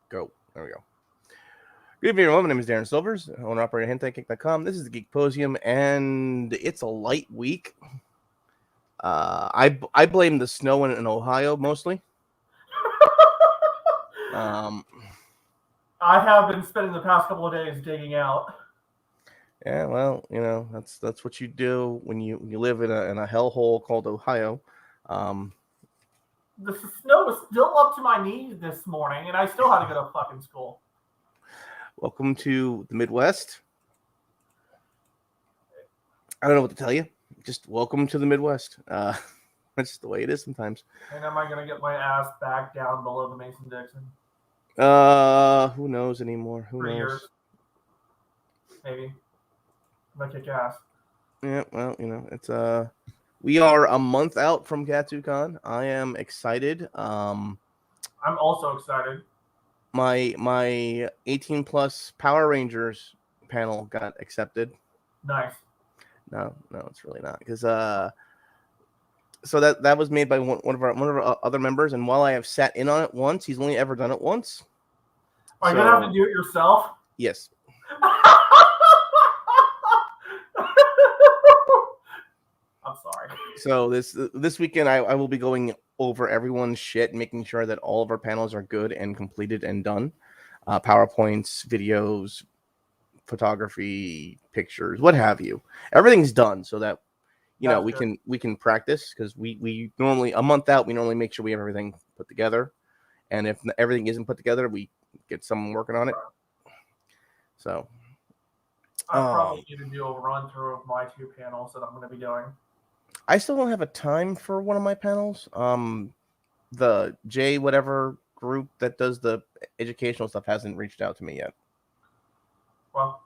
Go. There we go. Good evening, everyone. My name is Darren Silvers, owner operator of HentaiGeek.com. This is the Geek-Posium, and it's a light week. I blame the snow in Ohio mostly. I have been spending the past couple of days digging out. Yeah, well, that's what you do when you live in a hellhole called Ohio. The snow was still up to my knees this morning, and I still had to go to fucking school. Welcome to the Midwest. I don't know what to tell you. Just welcome to the Midwest. That's just the way it is sometimes. And am I gonna get my ass back down below the Mason-Dixon? Who knows anymore? Who 3 knows? years, maybe. I'm gonna kick ass. Yeah, well, it's we are a month out from KatsuCon. I am excited. I'm also excited. My 18 plus Power Rangers panel got accepted. Nice. No, it's really not, because so that was made by one of our other members, and while I have sat in on it once, he's only ever done it once. Are you gonna have to do it yourself? Yes. I'm sorry. So this weekend I will be going over everyone's shit, making sure that all of our panels are good and completed and done. PowerPoints, videos, photography, pictures, what have you. Everything's done so that we can practice, because we normally, a month out, we normally make sure we have everything put together, and if everything isn't put together, we get someone working on it. So I probably need to do a run through of my 2 panels that I'm going to be doing. I still don't have a time for one of my panels. The J whatever group that does the educational stuff hasn't reached out to me yet. Well,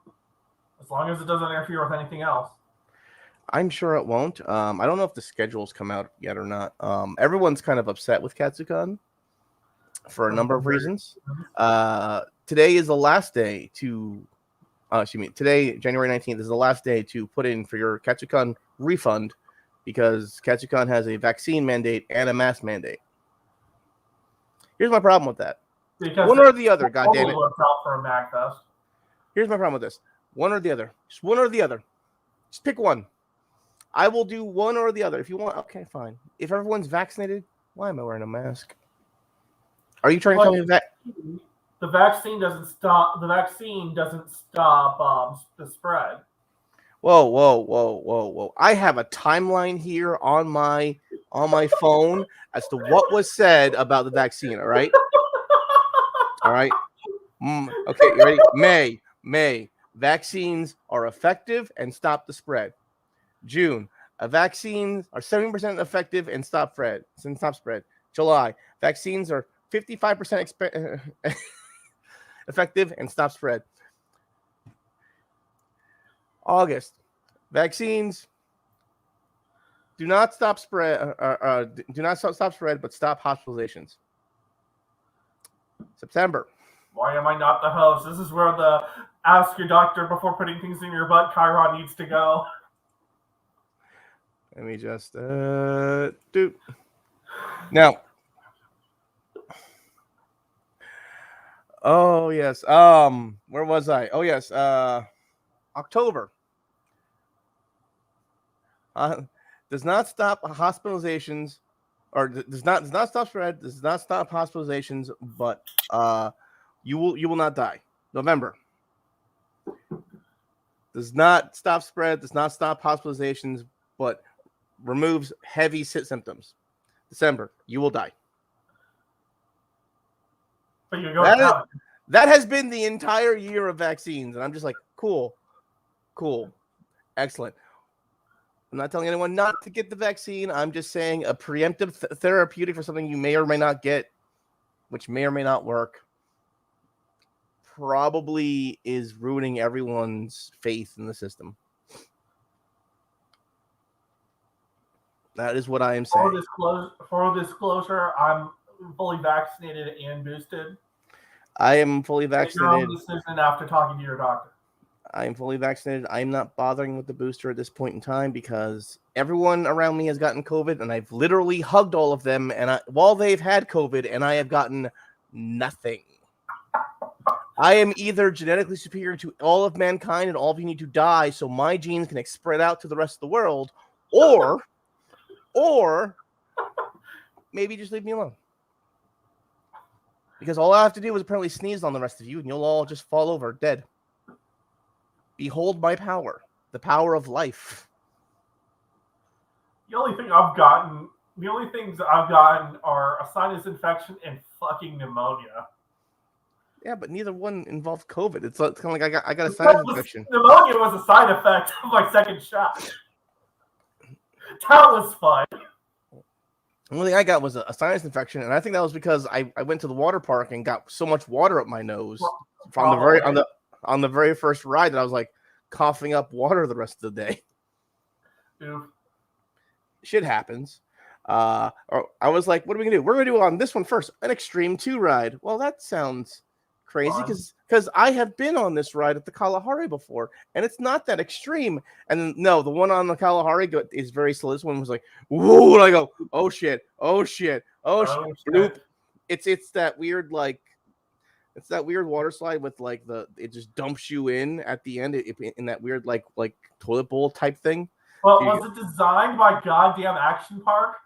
as long as it doesn't interfere with anything else. I'm sure it won't. I don't know if the schedule's come out yet or not. Everyone's kind of upset with KatsuCon for a number of reasons. Today is the last day to, today, January 19th, is the last day to put in for your KatsuCon refund, because KatsuCon has a vaccine mandate and a mask mandate. Here's my problem with that. Because one or the other, goddammit. Works out for a MagFest. Here's my problem with this. One or the other. Just one or the other. Just pick one. I will do one or the other. If you want, okay, fine. If everyone's vaccinated, why am I wearing a mask? Are you trying to tell me that the vaccine doesn't stop? The vaccine doesn't stop the spread. Whoa! I have a timeline here on my phone as to what was said about the vaccine. All right. Okay, you ready? May. Vaccines are effective and stop the spread. June, vaccines are 70% effective and stop spread. July, vaccines are 55% effective and stop spread. August, vaccines do not stop spread. Do not stop spread, but stop hospitalizations. September. Why am I not the host? This is where the ask your doctor before putting things in your butt Chiron needs to go. Let me just do. Now. Oh yes. Where was I? Oh yes. October. Does not stop hospitalizations, or does not stop spread. Does not stop hospitalizations, but you will not die. November. Does not stop spread. Does not stop hospitalizations, but removes heavy symptoms. December, you will die. But you're going that has been the entire year of vaccines, and I'm just like, cool, excellent. I'm not telling anyone not to get the vaccine. I'm just saying a preemptive therapeutic for something you may or may not get, which may or may not work, probably is ruining everyone's faith in the system. That is what I am saying. For disclosure, I'm fully vaccinated and boosted. I am fully vaccinated. Make your own decision after talking to your doctor. I am fully vaccinated. I'm not bothering with the booster at this point in time, because everyone around me has gotten COVID, and I've literally hugged all of them, and while they've had COVID, and I have gotten nothing. I am either genetically superior to all of mankind and all of you need to die so my genes can spread out to the rest of the world, or maybe just leave me alone. Because all I have to do is apparently sneeze on the rest of you and you'll all just fall over dead. Behold my power, the power of life. The only things I've gotten are a sinus infection and fucking pneumonia. Yeah, but neither one involved COVID. It's kind of like I got a sinus infection. Pneumonia was a side effect of my second shot. That was fun. The only thing I got was a sinus infection, and I think that was because I went to the water park and got so much water up my nose from on the very first ride that I was like coughing up water the rest of the day. Oof. Shit happens. Or I was like, what are we gonna do? We're gonna do on this one first, an Extreme 2 ride. Well, that sounds crazy because I have been on this ride at the Kalahari before, and it's not that extreme. And then, no, the one on the Kalahari is very slow. This one was like, whoa, and I go, oh shit. Bloop. It's that weird it's that weird water slide with like it just dumps you in at the end in that weird like toilet bowl type thing. Well, was it designed by goddamn Action Park?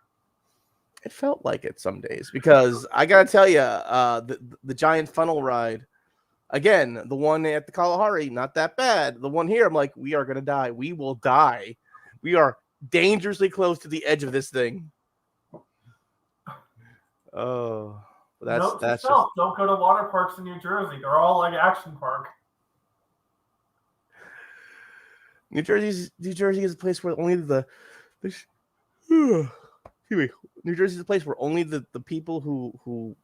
It felt like it some days because I gotta tell you, the giant funnel ride, again, the one at the Kalahari, not that bad. The one here, I'm like, we are gonna die. We will die. We are dangerously close to the edge of this thing. Oh, Note to self: don't go to water parks in New Jersey. They're all like Action Park. New Jersey is a place where only New Jersey is a place where only the people who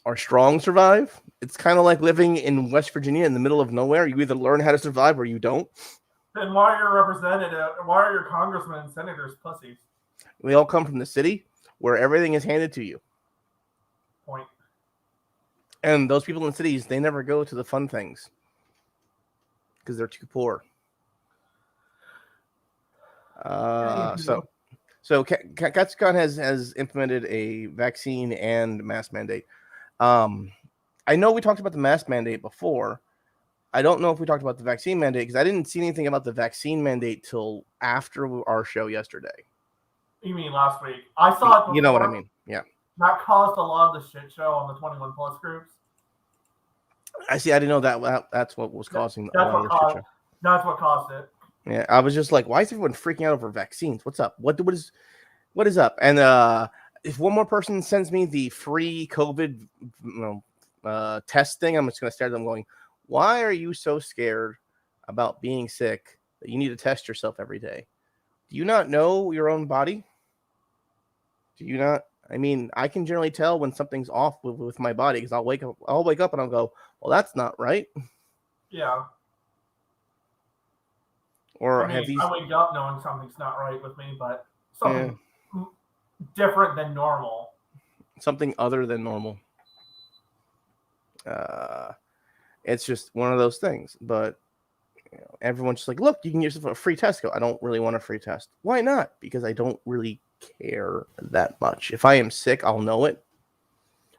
are strong survive. It's kind of like living in West Virginia in the middle of nowhere. You either learn how to survive or you don't. Then why are your congressmen and senators pussies? We all come from the city where everything is handed to you. Point. And those people in cities, they never go to the fun things because they're too poor. So Katsucon has implemented a vaccine and mask mandate. I know we talked about the mask mandate before. I don't know if we talked about the vaccine mandate because I didn't see anything about the vaccine mandate till after our show yesterday. You mean last week? I saw it before. You know what I mean? Yeah. That caused a lot of the shit show on the 21 plus groups. I see. I didn't know that. That's what was causing a lot of the shit show. That's what caused it. Yeah, I was just like, why is everyone freaking out over vaccines? What's up? What is up? And if one more person sends me the free COVID test thing, I'm just gonna stare at them going, why are you so scared about being sick that you need to test yourself every day? Do you not know your own body? Do you not? I mean, I can generally tell when something's off with my body because I'll wake up and I'll go, well, that's not right. Yeah. Or I wake up knowing something's not right with me, but something different than normal. Something other than normal. It's just one of those things. But everyone's just like, look, you can get yourself a free test. I don't really want a free test. Why not? Because I don't really care that much. If I am sick, I'll know it.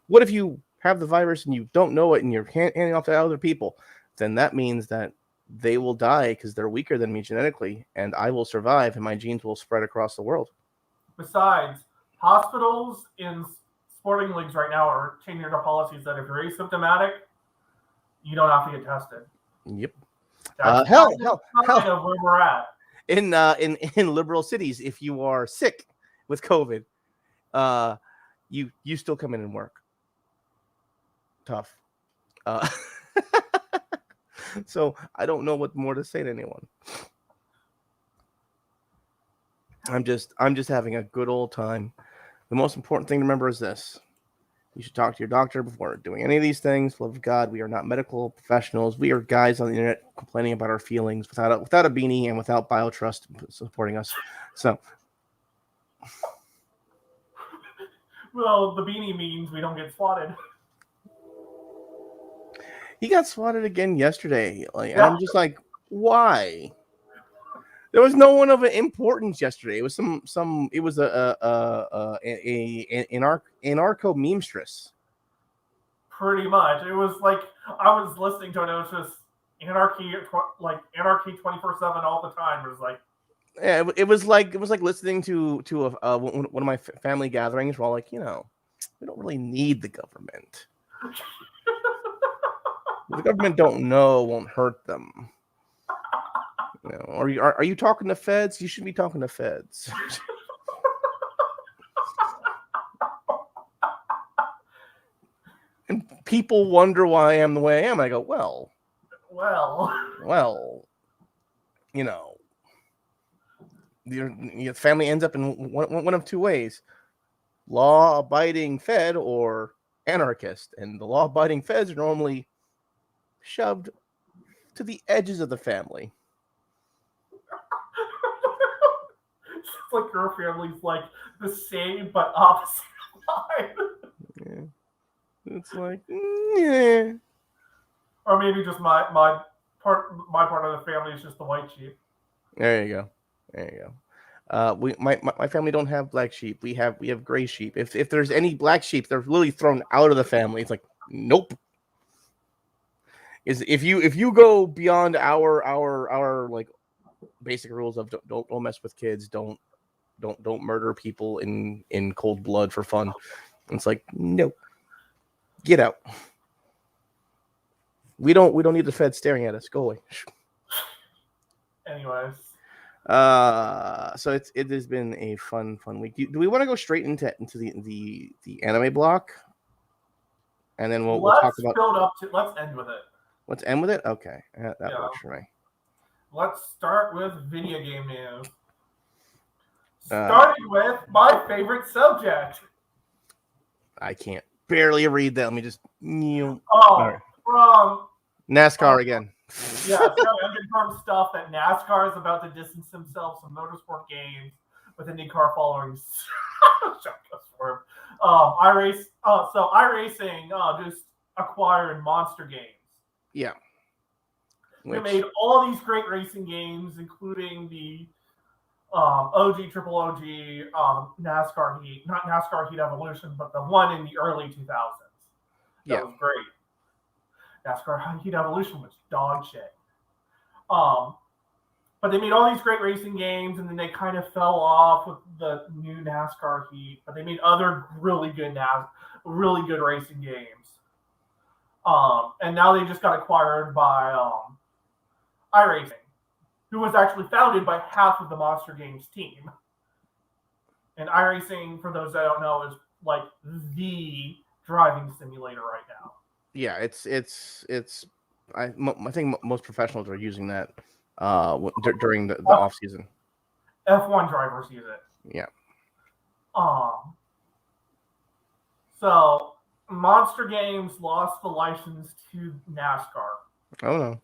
What if you have the virus and you don't know it and you're handing off to other people? Then that means that they will die because they're weaker than me genetically, and I will survive, and my genes will spread across the world. Besides, hospitals in sporting leagues right now are changing their policies that if you're asymptomatic, you don't have to get tested. Yep. That's hell, of where we're at. In liberal cities, if you are sick with COVID, you still come in and work. Tough. So I don't know what more to say to anyone. I'm just having a good old time. The most important thing to remember is this: you should talk to your doctor before doing any of these things. Love God, we are not medical professionals. We are guys on the internet complaining about our feelings without a beanie and without BioTrust supporting us. So, well, the beanie means we don't get swatted. He got swatted again yesterday. And I'm just like, why? There was no one of importance yesterday. It was it was an anarcho memstress. Pretty much. It was like I was listening to it. And it was just anarchy, like anarchy 24/7 all the time. It was like, Yeah, it was like listening to one of my family gatherings. We're all like, we don't really need the government. The government don't know won't hurt them. Are you talking to feds? You should be talking to feds. And people wonder why I am the way I am. I go, well, your family ends up in one of two ways: law-abiding Fed or anarchist. And the law-abiding Feds are normally shoved to the edges of the family. It's like your family's like the same but opposite side. Yeah. It's like, yeah. Or maybe just my part of the family is just the white sheep. There you go. My family don't have black sheep. We have gray sheep. If there's any black sheep, they're literally thrown out of the family. It's like, nope. If you go beyond our like basic rules of don't mess with kids, don't murder people in cold blood for fun. It's like, nope. Get out. We don't need the Fed staring at us. Go away. Anyways. So it has been a fun week. Do we want to go straight into the anime block, and then we'll talk about. Let's end with it. Let's end with it. Okay, that works for me. Let's start with video game news. Starting with my favorite subject. I can't barely read that. Let me just. From NASCAR again. Yeah, unconfirmed stuff that NASCAR is about to distance themselves from motorsport games with IndyCar following. iRacing just acquired Monster Games. Yeah. They made all these great racing games, including the Triple OG, NASCAR Heat, not NASCAR Heat Evolution, but the one in the early 2000s. That was great. NASCAR Heat Evolution was dog shit. But they made all these great racing games, and then they kind of fell off with the new NASCAR Heat. But they made other really good racing games. And now they just got acquired by iRacing, who was actually founded by half of the Monster Games team. And iRacing, for those that don't know, is like the driving simulator right now. Yeah, it's. I think most professionals are using that during the off season. F1 drivers use it. Yeah. So Monster Games lost the license to NASCAR. Oh no.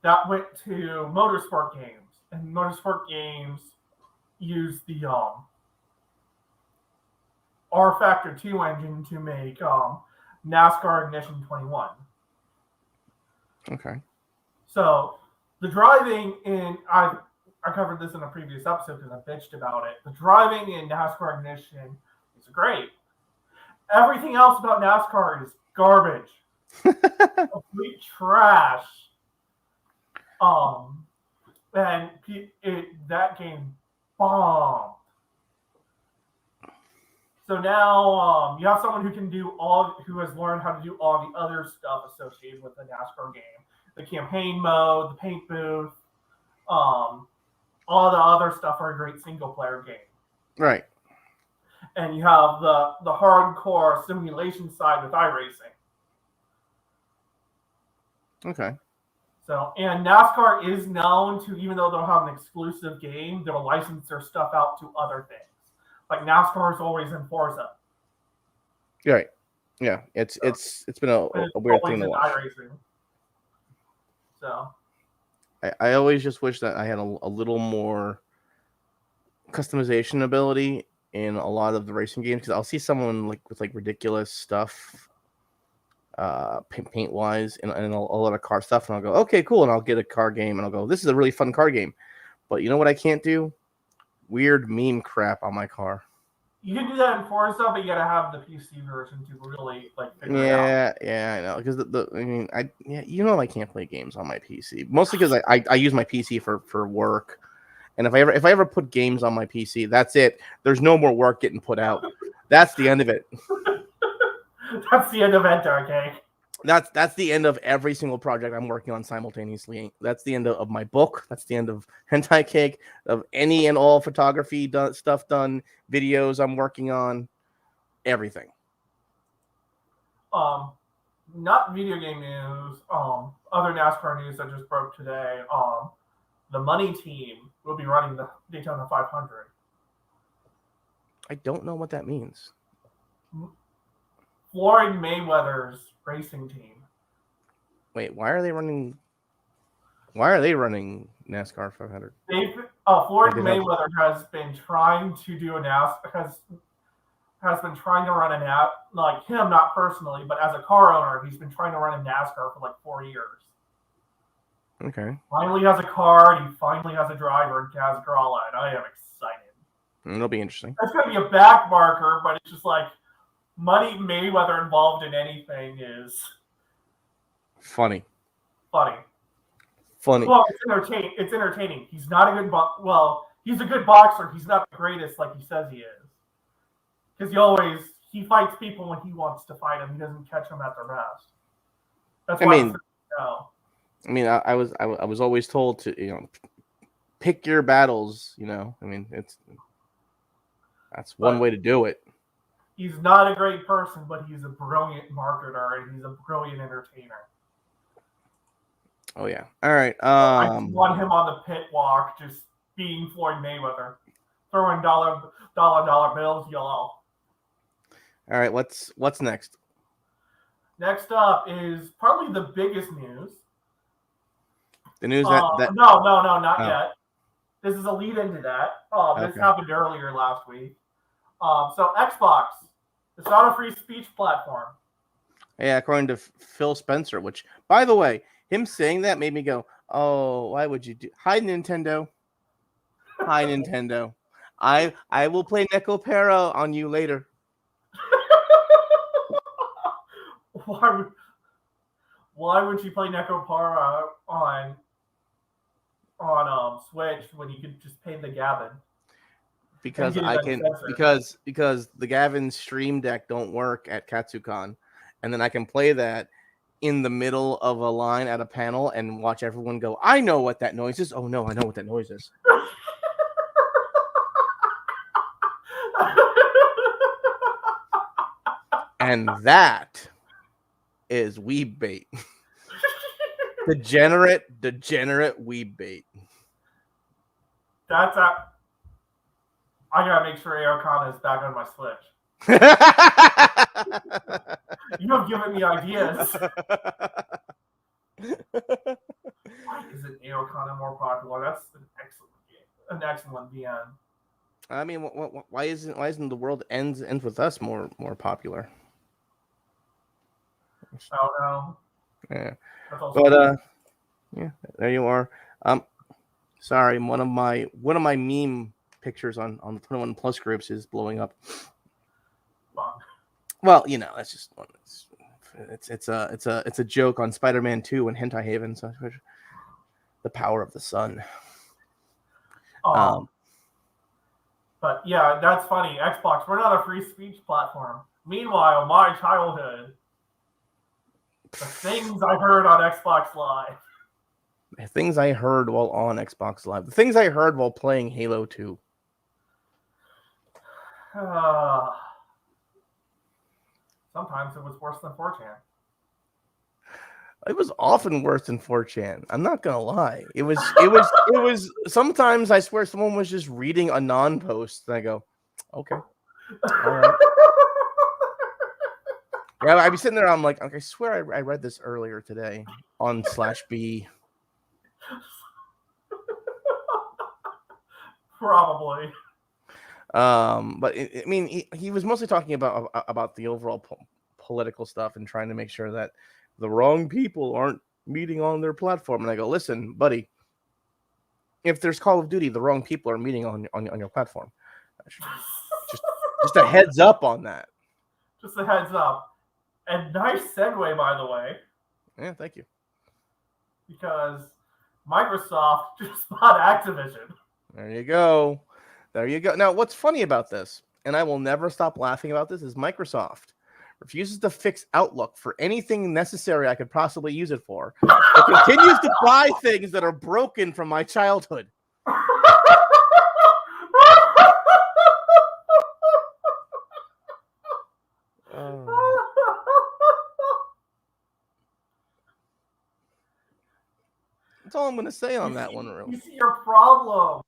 That went to Motorsport Games, and Motorsport Games used the R Factor 2 engine to make NASCAR Ignition 21. Okay. So the driving in I covered this in a previous episode because I bitched about it. The driving in NASCAR Ignition is great. Everything else about NASCAR is garbage. Complete trash. And that game bombed. So now you have someone who has learned how to do all the other stuff associated with the NASCAR game. The campaign mode, the paint booth, all the other stuff are a great single player game. Right. And you have the hardcore simulation side with iRacing. Okay. So, and NASCAR is known to, even though they'll have an exclusive game, they'll license their stuff out to other things. Like NASCAR is always in Forza. Right. Yeah. It's been a weird thing to watch. iRacing. So I always just wish that I had a little more customization ability in a lot of the racing games, because I'll see someone with ridiculous stuff, paint wise, and a lot of car stuff, and I'll go, okay, cool, and I'll get a car game, and I'll go, this is a really fun car game, but you know what I can't do? Weird meme crap on my car. You can do that in Forza, but you gotta have the PC version to really like figure it out. Yeah, I know. Because I can't play games on my PC mostly because I use my PC for work, and if I ever put games on my PC, that's it. There's no more work getting put out. That's the end of it. That's the end of Enter, okay? That's the end of every single project I'm working on simultaneously. That's the end of my book. That's the end of Hentai Cake, of any and all photography stuff done, videos I'm working on, everything. Not video game news. Other NASCAR news that just broke today. The Money Team will be running the Daytona 500. I don't know what that means. Floyd Mayweather's racing team. Wait, why are they running? Why are they running NASCAR 500? Floyd Mayweather has been trying to do a NASCAR has been trying to run like him, not personally, but as a car owner, he's been trying to run a NASCAR for like 4 years. Okay. Finally has a car, and he finally has a driver in Kaz Grala, and I am excited. It'll be interesting. It's going to be a back marker, but it's just like Money Mayweather involved in anything is funny. Well, it's entertaining. He's not a good he's a good boxer. He's not the greatest like he says he is. Because he fights people when he wants to fight them. He doesn't catch them at their best. That's why I was always told to pick your battles. That's one way to do it. He's not a great person, but he's a brilliant marketer and he's a brilliant entertainer. Oh yeah. All right. I want him on the pit walk, just being Floyd Mayweather, throwing dollar bills, y'all. All right. What's next? Next up is probably the biggest news. The news No, not yet. This is a lead into that. This happened earlier last week. So Xbox, it's not a free speech platform. Yeah, according to Phil Spencer, which, by the way, him saying that made me go, oh, why would you do? Hi, Nintendo. Hi, Nintendo. I will play Necopero on you later. Why would you play Necopara on Switch when you could just pay the Gavin? Because because the Gavin Stream Deck don't work at Katsucon, and then I can play that in the middle of a line at a panel and watch everyone go, I know what that noise is. Oh no, I know what that noise is. And that is weeb bait. Degenerate weeb bait. I gotta make sure Aircon is back on my Switch. You have given me ideas. Why isn't Aircon more popular? That's an excellent VM. I mean, why isn't the world ends with us more popular? I don't know. Yeah, but yeah, there you are. Sorry, one of my meme pictures on the 21 Plus groups is blowing up. Fun. Well, that's just one. It's a joke on Spider-Man 2 and Hentai Haven. So the power of the sun. But yeah, that's funny. Xbox, we're not a free speech platform. Meanwhile, my childhood, the things I heard on Xbox Live. The things I heard while on Xbox Live. The things I heard while playing Halo 2. Sometimes it was worse than 4chan. It was often worse than 4chan. I'm not gonna lie. It was sometimes I swear someone was just reading a non-post and I go, okay. All right. Yeah, I'd be sitting there, I'm like, I swear I read this earlier today on /B. Probably. But I mean, he was mostly talking about the overall political stuff and trying to make sure that the wrong people aren't meeting on their platform. And I go, listen, buddy, if there's Call of Duty, the wrong people are meeting on your platform. Just a heads up on that. Just a heads up. And nice segue, by the way. Yeah, thank you. Because Microsoft just bought Activision. There you go. There you go. Now, what's funny about this, and I will never stop laughing about this, is Microsoft refuses to fix Outlook for anything necessary I could possibly use it for. It continues to buy things that are broken from my childhood. That's all I'm going to say on that one. Really. You see, your problem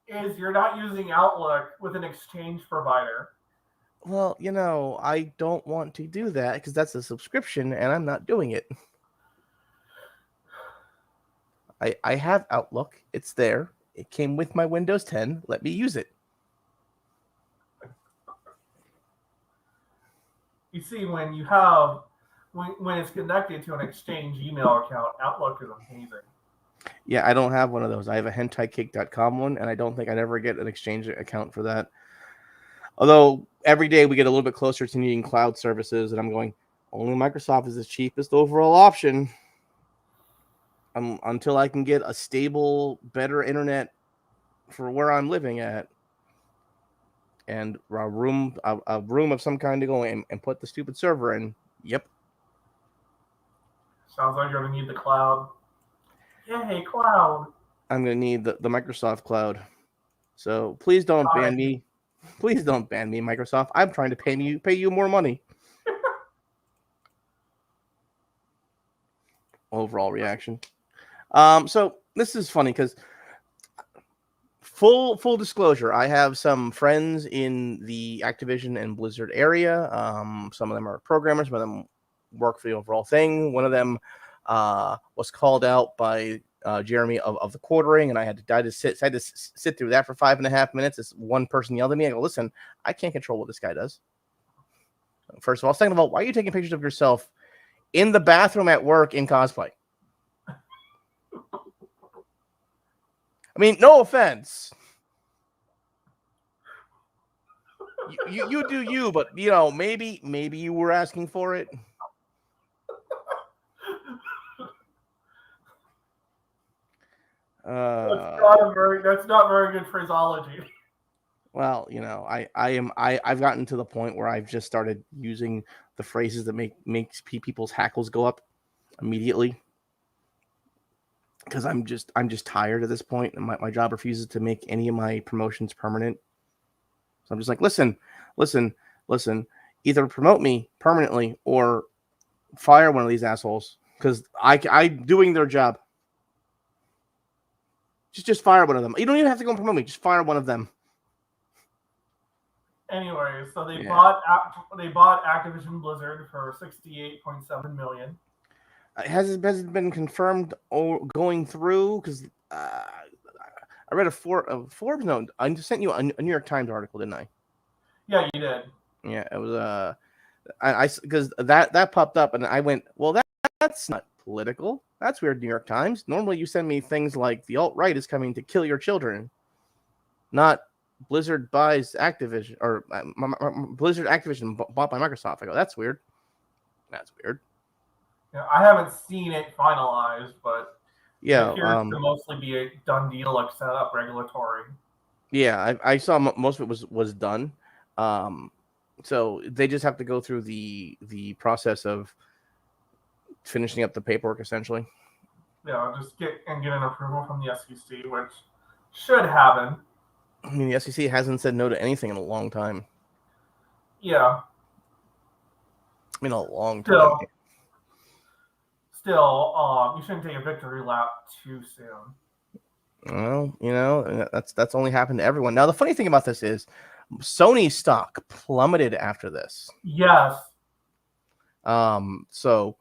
is you're not using Outlook with an Exchange provider. Well, I don't want to do that because that's a subscription and I'm not doing it. I have Outlook. It's there. It came with my Windows 10. Let me use it. You see, when it's connected to an Exchange email account, Outlook is amazing. Yeah, I don't have one of those. I have a hentaicake.com one, and I don't think I'd ever get an Exchange account for that. Although every day we get a little bit closer to needing cloud services, and I'm going, only Microsoft is the cheapest overall option. Until I can get a stable, better internet for where I'm living at, and a room of some kind to go in and put the stupid server in. Yep. Sounds like you're going to need the cloud. Yay, cloud. I'm going to need the Microsoft cloud. So please don't ban me. Please don't ban me, Microsoft. I'm trying to pay you more money. Overall reaction. So this is funny because full disclosure, I have some friends in the Activision and Blizzard area. Some of them are programmers, some of them work for the overall thing. One of them was called out by Jeremy of the quartering, and I had to sit through that for 5.5 minutes. This one person yelled at me. I go, listen, I can't control what this guy does. First of all, second of all, why are you taking pictures of yourself in the bathroom at work in cosplay? I mean, no offense. You do you, but maybe you were asking for it. That's not very good phraseology. Well, I've gotten to the point where I've just started using the phrases that makes people's hackles go up immediately. Because I'm just tired at this point, and my job refuses to make any of my promotions permanent. So I'm just like, listen. Either promote me permanently or fire one of these assholes, because I'm doing their job. Just fire one of them. You don't even have to go and promote me. Just fire one of them. Anyway, so they bought Activision Blizzard for $68.7 million. Has it been confirmed going through? Because I read a Forbes. No, I sent you a New York Times article, didn't I? Yeah, you did. Yeah, it was because that popped up, and I went, well, that's not political. That's weird, New York Times. Normally, you send me things like the alt-right is coming to kill your children, not Blizzard buys Activision, or Blizzard Activision bought by Microsoft. I go, that's weird. That's weird. Yeah, I haven't seen it finalized, but yeah, it appears to mostly be a done deal, like set up regulatory. Yeah, I saw most of it was done. So they just have to go through the process of finishing up the paperwork, essentially. Yeah, just get an approval from the SEC, which should happen. I mean, the SEC hasn't said no to anything in a long time. Yeah. I mean, a long time. Still, you shouldn't take a victory lap too soon. Well, that's only happened to everyone. Now, the funny thing about this is Sony's stock plummeted after this. Yes. So,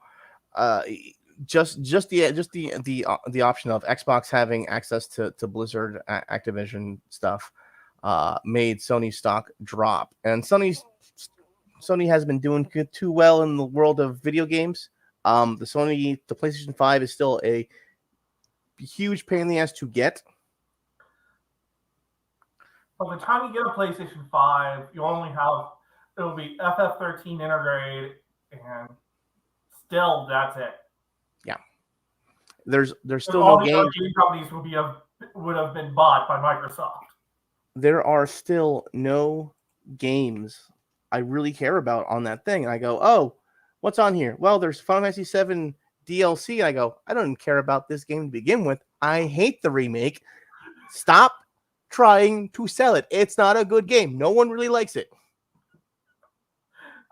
just the option of Xbox having access to Blizzard Activision stuff made Sony's stock drop, and Sony has been doing too well in the world of video games. The PlayStation 5 is still a huge pain in the ass to get. By the time you get a PlayStation 5, you only have it'll be FF13 integrated, and still that's it. Yeah. There's still all no the other games. game companies would have been bought by Microsoft. There are still no games I really care about on that thing. And I go, oh, what's on here? Well, there's Final Fantasy VII DLC. And I go, I don't care about this game to begin with. I hate the remake. Stop trying to sell it. It's not a good game. No one really likes it.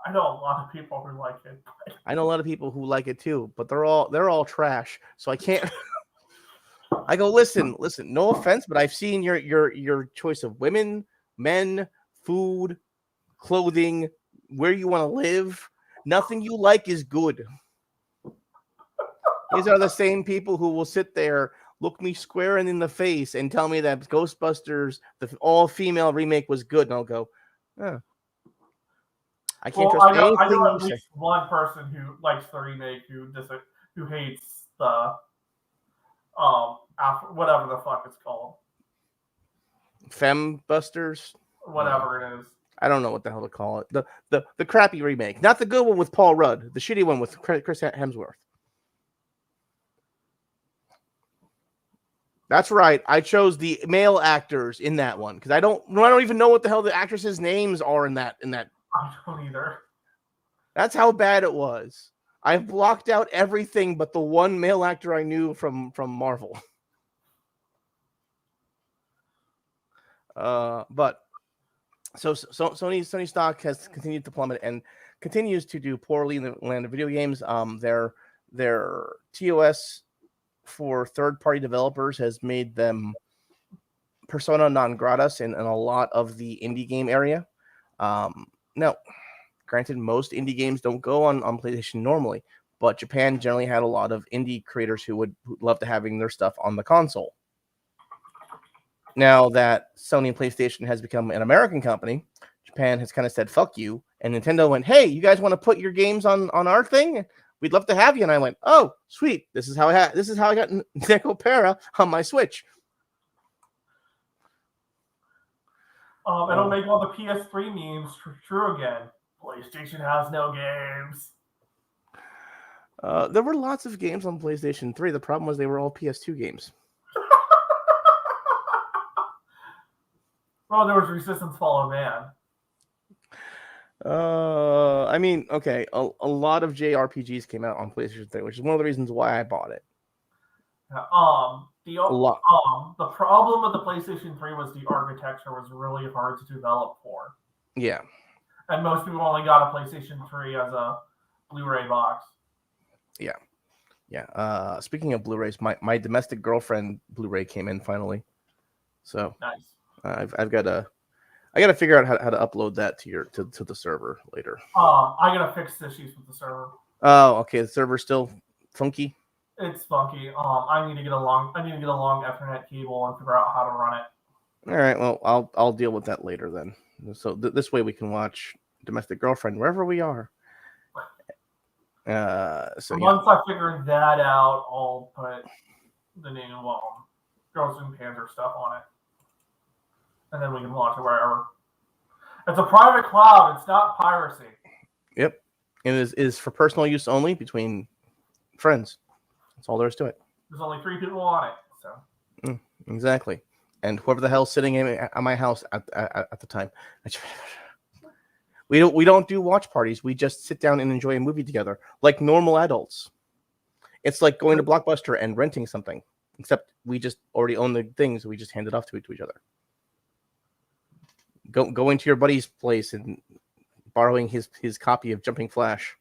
I know a lot of people who like it. I know a lot of people who like it too, but they're all trash. So I can't. I go, listen. No offense, but I've seen your choice of women, men, food, clothing, where you want to live. Nothing you like is good. These are the same people who will sit there, look me square in the face, and tell me that Ghostbusters, the all-female remake, was good, and I'll go, oh. I can't trust I know anything you at say. least one person who likes the remake who hates the whatever the fuck it's called. Fembusters? Whatever it is. I don't know what the hell to call it. The crappy remake. Not the good one with Paul Rudd. The shitty one with Chris Hemsworth. That's right. I chose the male actors in that one because I don't even know what the hell the actresses' names are in that. I don't either. That's how bad it was. I've blocked out everything but the one male actor I knew from Marvel. But so Sony stock has continued to plummet and continues to do poorly in the land of video games. Their TOS for third-party developers has made them persona non gratas in a lot of the indie game area. Now, granted, most indie games don't go on PlayStation normally, but Japan generally had a lot of indie creators who would love to having their stuff on the console. Now that Sony and PlayStation has become an American company, Japan has kind of said, fuck you. And Nintendo went, hey, you guys want to put your games on our thing? We'd love to have you. And I went, oh, sweet. This is how I got Necopera on my Switch. It'll make all the PS3 memes true again. PlayStation has no games. There were lots of games on PlayStation 3. The problem was they were all PS2 games. Well, there was Resistance Fall of Man. I mean, okay, a lot of JRPGs came out on PlayStation 3, which is one of the reasons why I bought it. The problem with the PlayStation 3 was the architecture was really hard to develop for. Yeah. And most people only got a PlayStation 3 as a Blu-ray box. Yeah. Yeah. Speaking of Blu-rays, my Domestic Girlfriend Blu-ray came in finally. So nice. I gotta figure out how to upload that to the server later. I gotta fix issues with the server. Oh, okay. The server's still funky. It's funky. I need to get a long Ethernet cable and figure out how to run it. All right. Well, I'll deal with that later then. So this way we can watch Domestic Girlfriend wherever we are. Once I figure that out, I'll put the new Girls and Panzer stuff on it. And then we can launch it wherever. It's a private cloud. It's not piracy. Yep. And it is for personal use only between friends. That's all there is to it. There's only 3 people on it. So exactly. And whoever the hell's sitting at my house at the time. We don't do watch parties. We just sit down and enjoy a movie together like normal adults. It's like going to Blockbuster and renting something, except we just already own the things. We just hand it off to each other. Go into your buddy's place and borrowing his copy of Jumping Flash.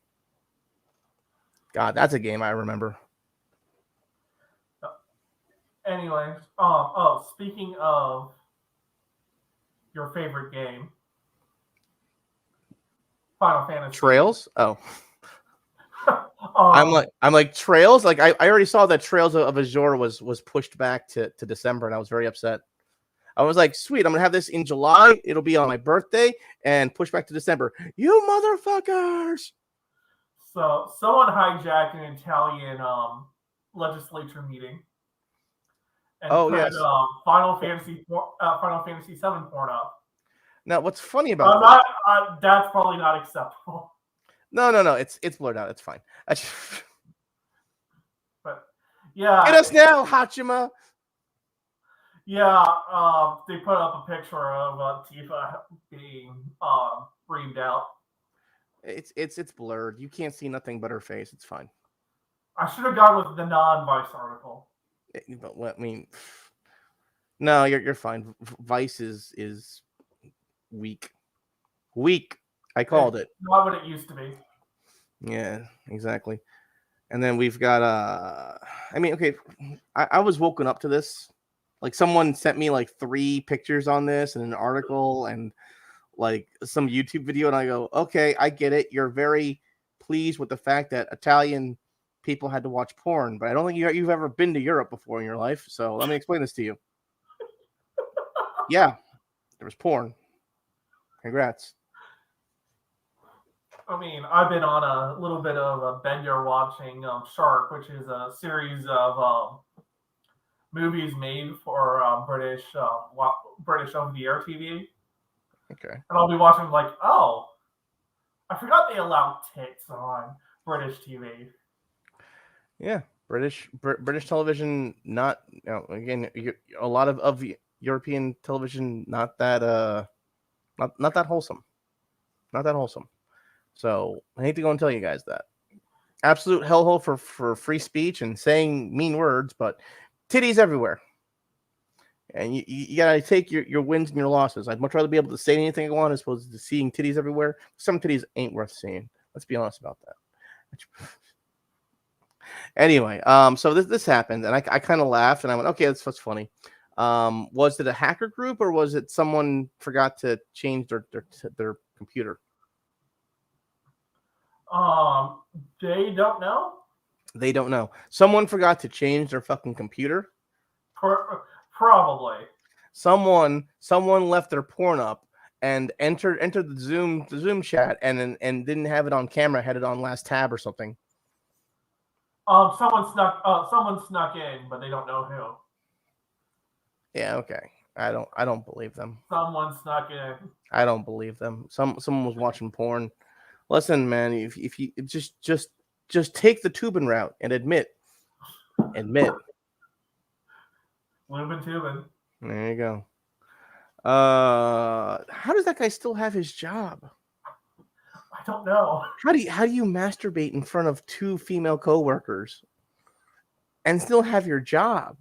God, that's a game I remember. Anyways, speaking of your favorite game, Final Fantasy Trails. Oh, I'm like Trails. Like I already saw that Trails of Azure was pushed back to December, and I was very upset. I was like, sweet, I'm gonna have this in July. It'll be on my birthday and push back to December. You motherfuckers! So someone hijacked an Italian legislature meeting and Oh put yes. Final Fantasy 7 porn up. Now, what's funny about I'm this? not. That's probably not acceptable. No. It's blurred out. It's fine. But Get yeah, us now, Hachima. yeah. They put up a picture of Tifa being reamed out. It's blurred. You can't see nothing but her face. It's fine. I should have gone with the non-Vice article. But I mean, no, you're fine. Vice is weak. Weak. I called It's it. not what it used to be. Yeah, exactly. And then we've got I mean, okay, I was woken up to this. Like someone sent me like 3 pictures on this and an article and like some YouTube video, and I go, okay, I get it. You're very pleased with the fact that Italian people had to watch porn, but I don't think you've ever been to Europe before in your life. So let me explain this to you. Yeah, there was porn. Congrats. I mean, I've been on a little bit of a bender watching Shark, which is a series of movies made for British over-the-air TV, Okay. and I'll be watching like, oh, I forgot they allow tits on British TV. Yeah, British television. Not again. A lot of European television. Not that not that wholesome. Not that wholesome. So I hate to go and tell you guys that. Absolute hellhole for free speech and saying mean words, but titties everywhere. And you gotta take your wins and your losses. I'd much rather be able to say anything I want as opposed to seeing titties everywhere. Some titties ain't worth seeing. Let's be honest about that. Anyway, so this happened, and I kind of laughed, and I went, okay, that's funny. Was it a hacker group or was it someone forgot to change their computer? They don't know. They don't know. Someone forgot to change their fucking computer. Probably. Someone left their porn up and entered the Zoom chat and didn't have it on camera, had it on last tab or something. Someone snuck in, but they don't know who. Yeah, okay. I don't believe them. Someone snuck in. I don't believe them. Someone was watching porn. Listen, man, if you just take the tubing route and admit. Lubin Tubin. There you go. How does that guy still have his job? I don't know. How do you masturbate in front of 2 female coworkers and still have your job?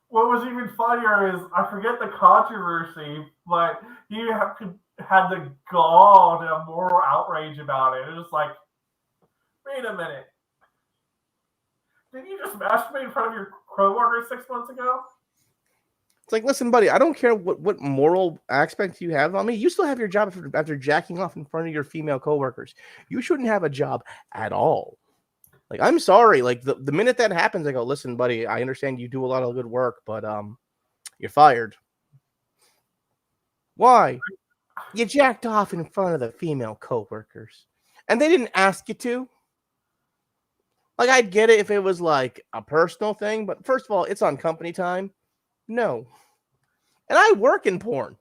What was even funnier is I forget the controversy, but he had the gall to have moral outrage about it. It was like, wait a minute. Didn't you just masturbate in front of your coworkers 6 months ago? It's like, listen, buddy, I don't care what moral aspect you have on me. You still have your job after jacking off in front of your female coworkers. You shouldn't have a job at all. Like, I'm sorry. Like the minute that happens, I go, listen, buddy, I understand you do a lot of good work, but you're fired. Why? You jacked off in front of the female coworkers, and they didn't ask you to. Like, I'd get it if it was like a personal thing, but first of all, it's on company time. No. And I work in porn.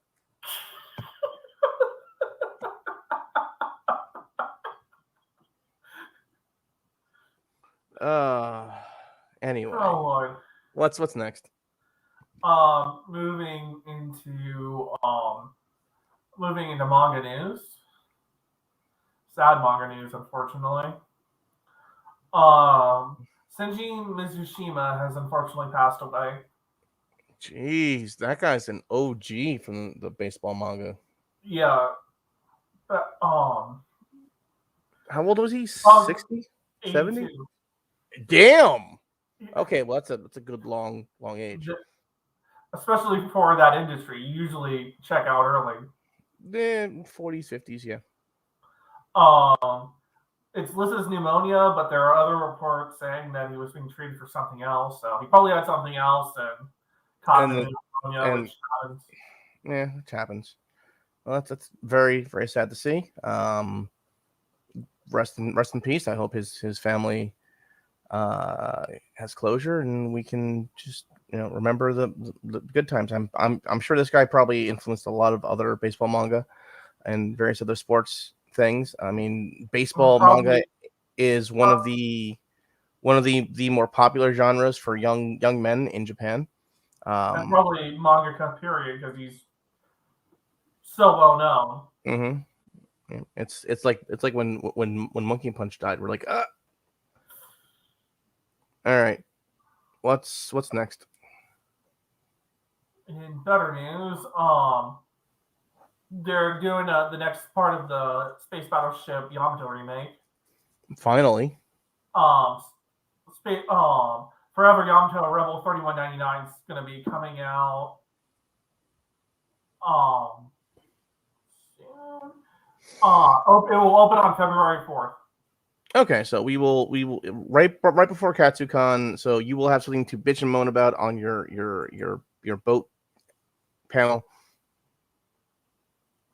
Anyway. Oh Lord. What's next? Moving into manga news. Sad manga news, unfortunately. Senji Mizushima has unfortunately passed away. Jeez, that guy's an OG from the baseball manga. Yeah. How old was he? 60? 70? Damn. Okay, well that's a good long age. Especially for that industry. You usually check out early. 40s, 50s, yeah. It's listed as pneumonia, but there are other reports saying that he was being treated for something else. So he probably had something else and caught the pneumonia, which happens. Yeah, it happens. Well, that's very, very sad to see. Rest in peace. I hope his family has closure, and we can just remember the good times. I'm sure this guy probably influenced a lot of other baseball manga and various other sports things. I mean, baseball Probably, manga is one of the more popular genres for young men in Japan. and probably mangaka period because he's so well known. It's like when Monkey Punch died, we're like, all right, what's next? In better news, they're doing the next part of the Space Battleship Yamato remake. Finally, Um, Forever Yamato Rebel 3199 is going to be coming out soon. It will open on February 4th. okay, so we will right before Katsucon. So you will have something to bitch and moan about on your boat panel.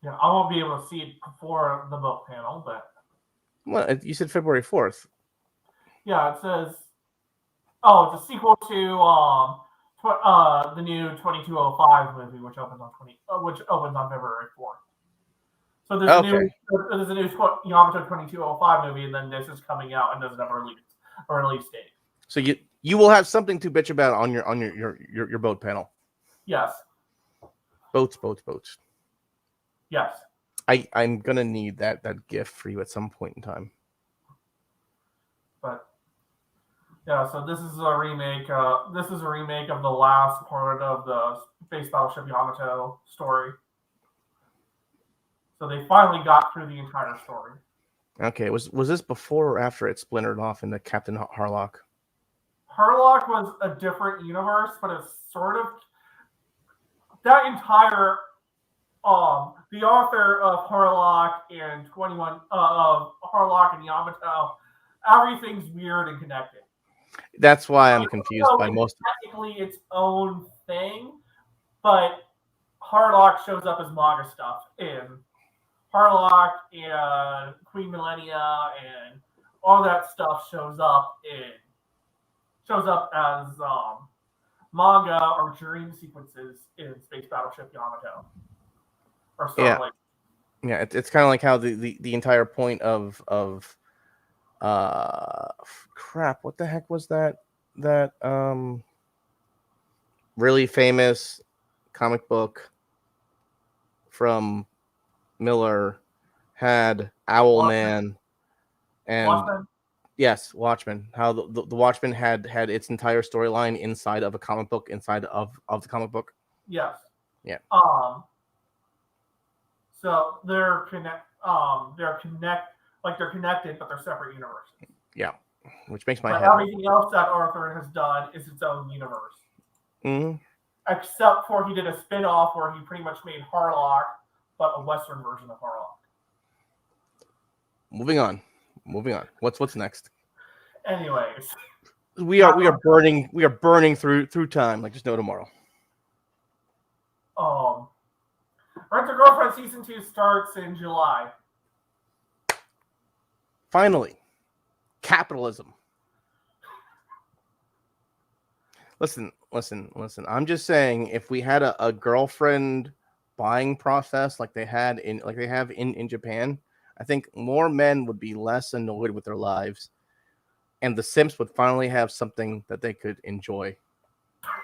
Yeah, I won't be able to see it before the boat panel, but Well, you said February 4th. yeah, it says. Oh, it's a sequel to the new 2205 movie, which opens on February 4th. So there's a new Yamato 2205 movie, and then this is coming out and doesn't have a release date. So you will have something to bitch about on your boat panel. Yes. Boats. Yes. I'm gonna need that gift for you at some point in time. But yeah, so this is a remake. This is a remake of the last part of the Space Battleship Yamato story. So they finally got through the entire story. Okay, was this before or after it splintered off into Captain Harlock? Harlock was a different universe, but it's sort of that entire the author of Harlock and 21 of Harlock and Yamato, everything's weird and connected. That's why I'm confused by most. Technically, its own thing, but Harlock shows up as manga stuff in Harlock and Queen Millennia and all that stuff shows up as manga or dream sequences in Space Battleship Yamato. Or Starlight. Yeah, it's kind of like how the entire point of crap, what the heck was that really famous comic book from Miller had Owlman and Watchmen? Yes, Watchmen. How the Watchmen had its entire storyline inside of a comic book, inside of the comic book. Yes. Yeah. So they're connected, but they're separate universes. Yeah, which makes my but head. Everything else that Arthur has done is its own universe. Mm-hmm. Except for he did a spin-off where he pretty much made Harlock, but a Western version of Harlock. Moving on. What's next? Anyways, we are burning through time like there's no tomorrow. Rent a Girlfriend season 2 starts in July. Finally, capitalism. Listen. I'm just saying, if we had a girlfriend buying process like they have in Japan, I think more men would be less annoyed with their lives, and the simps would finally have something that they could enjoy.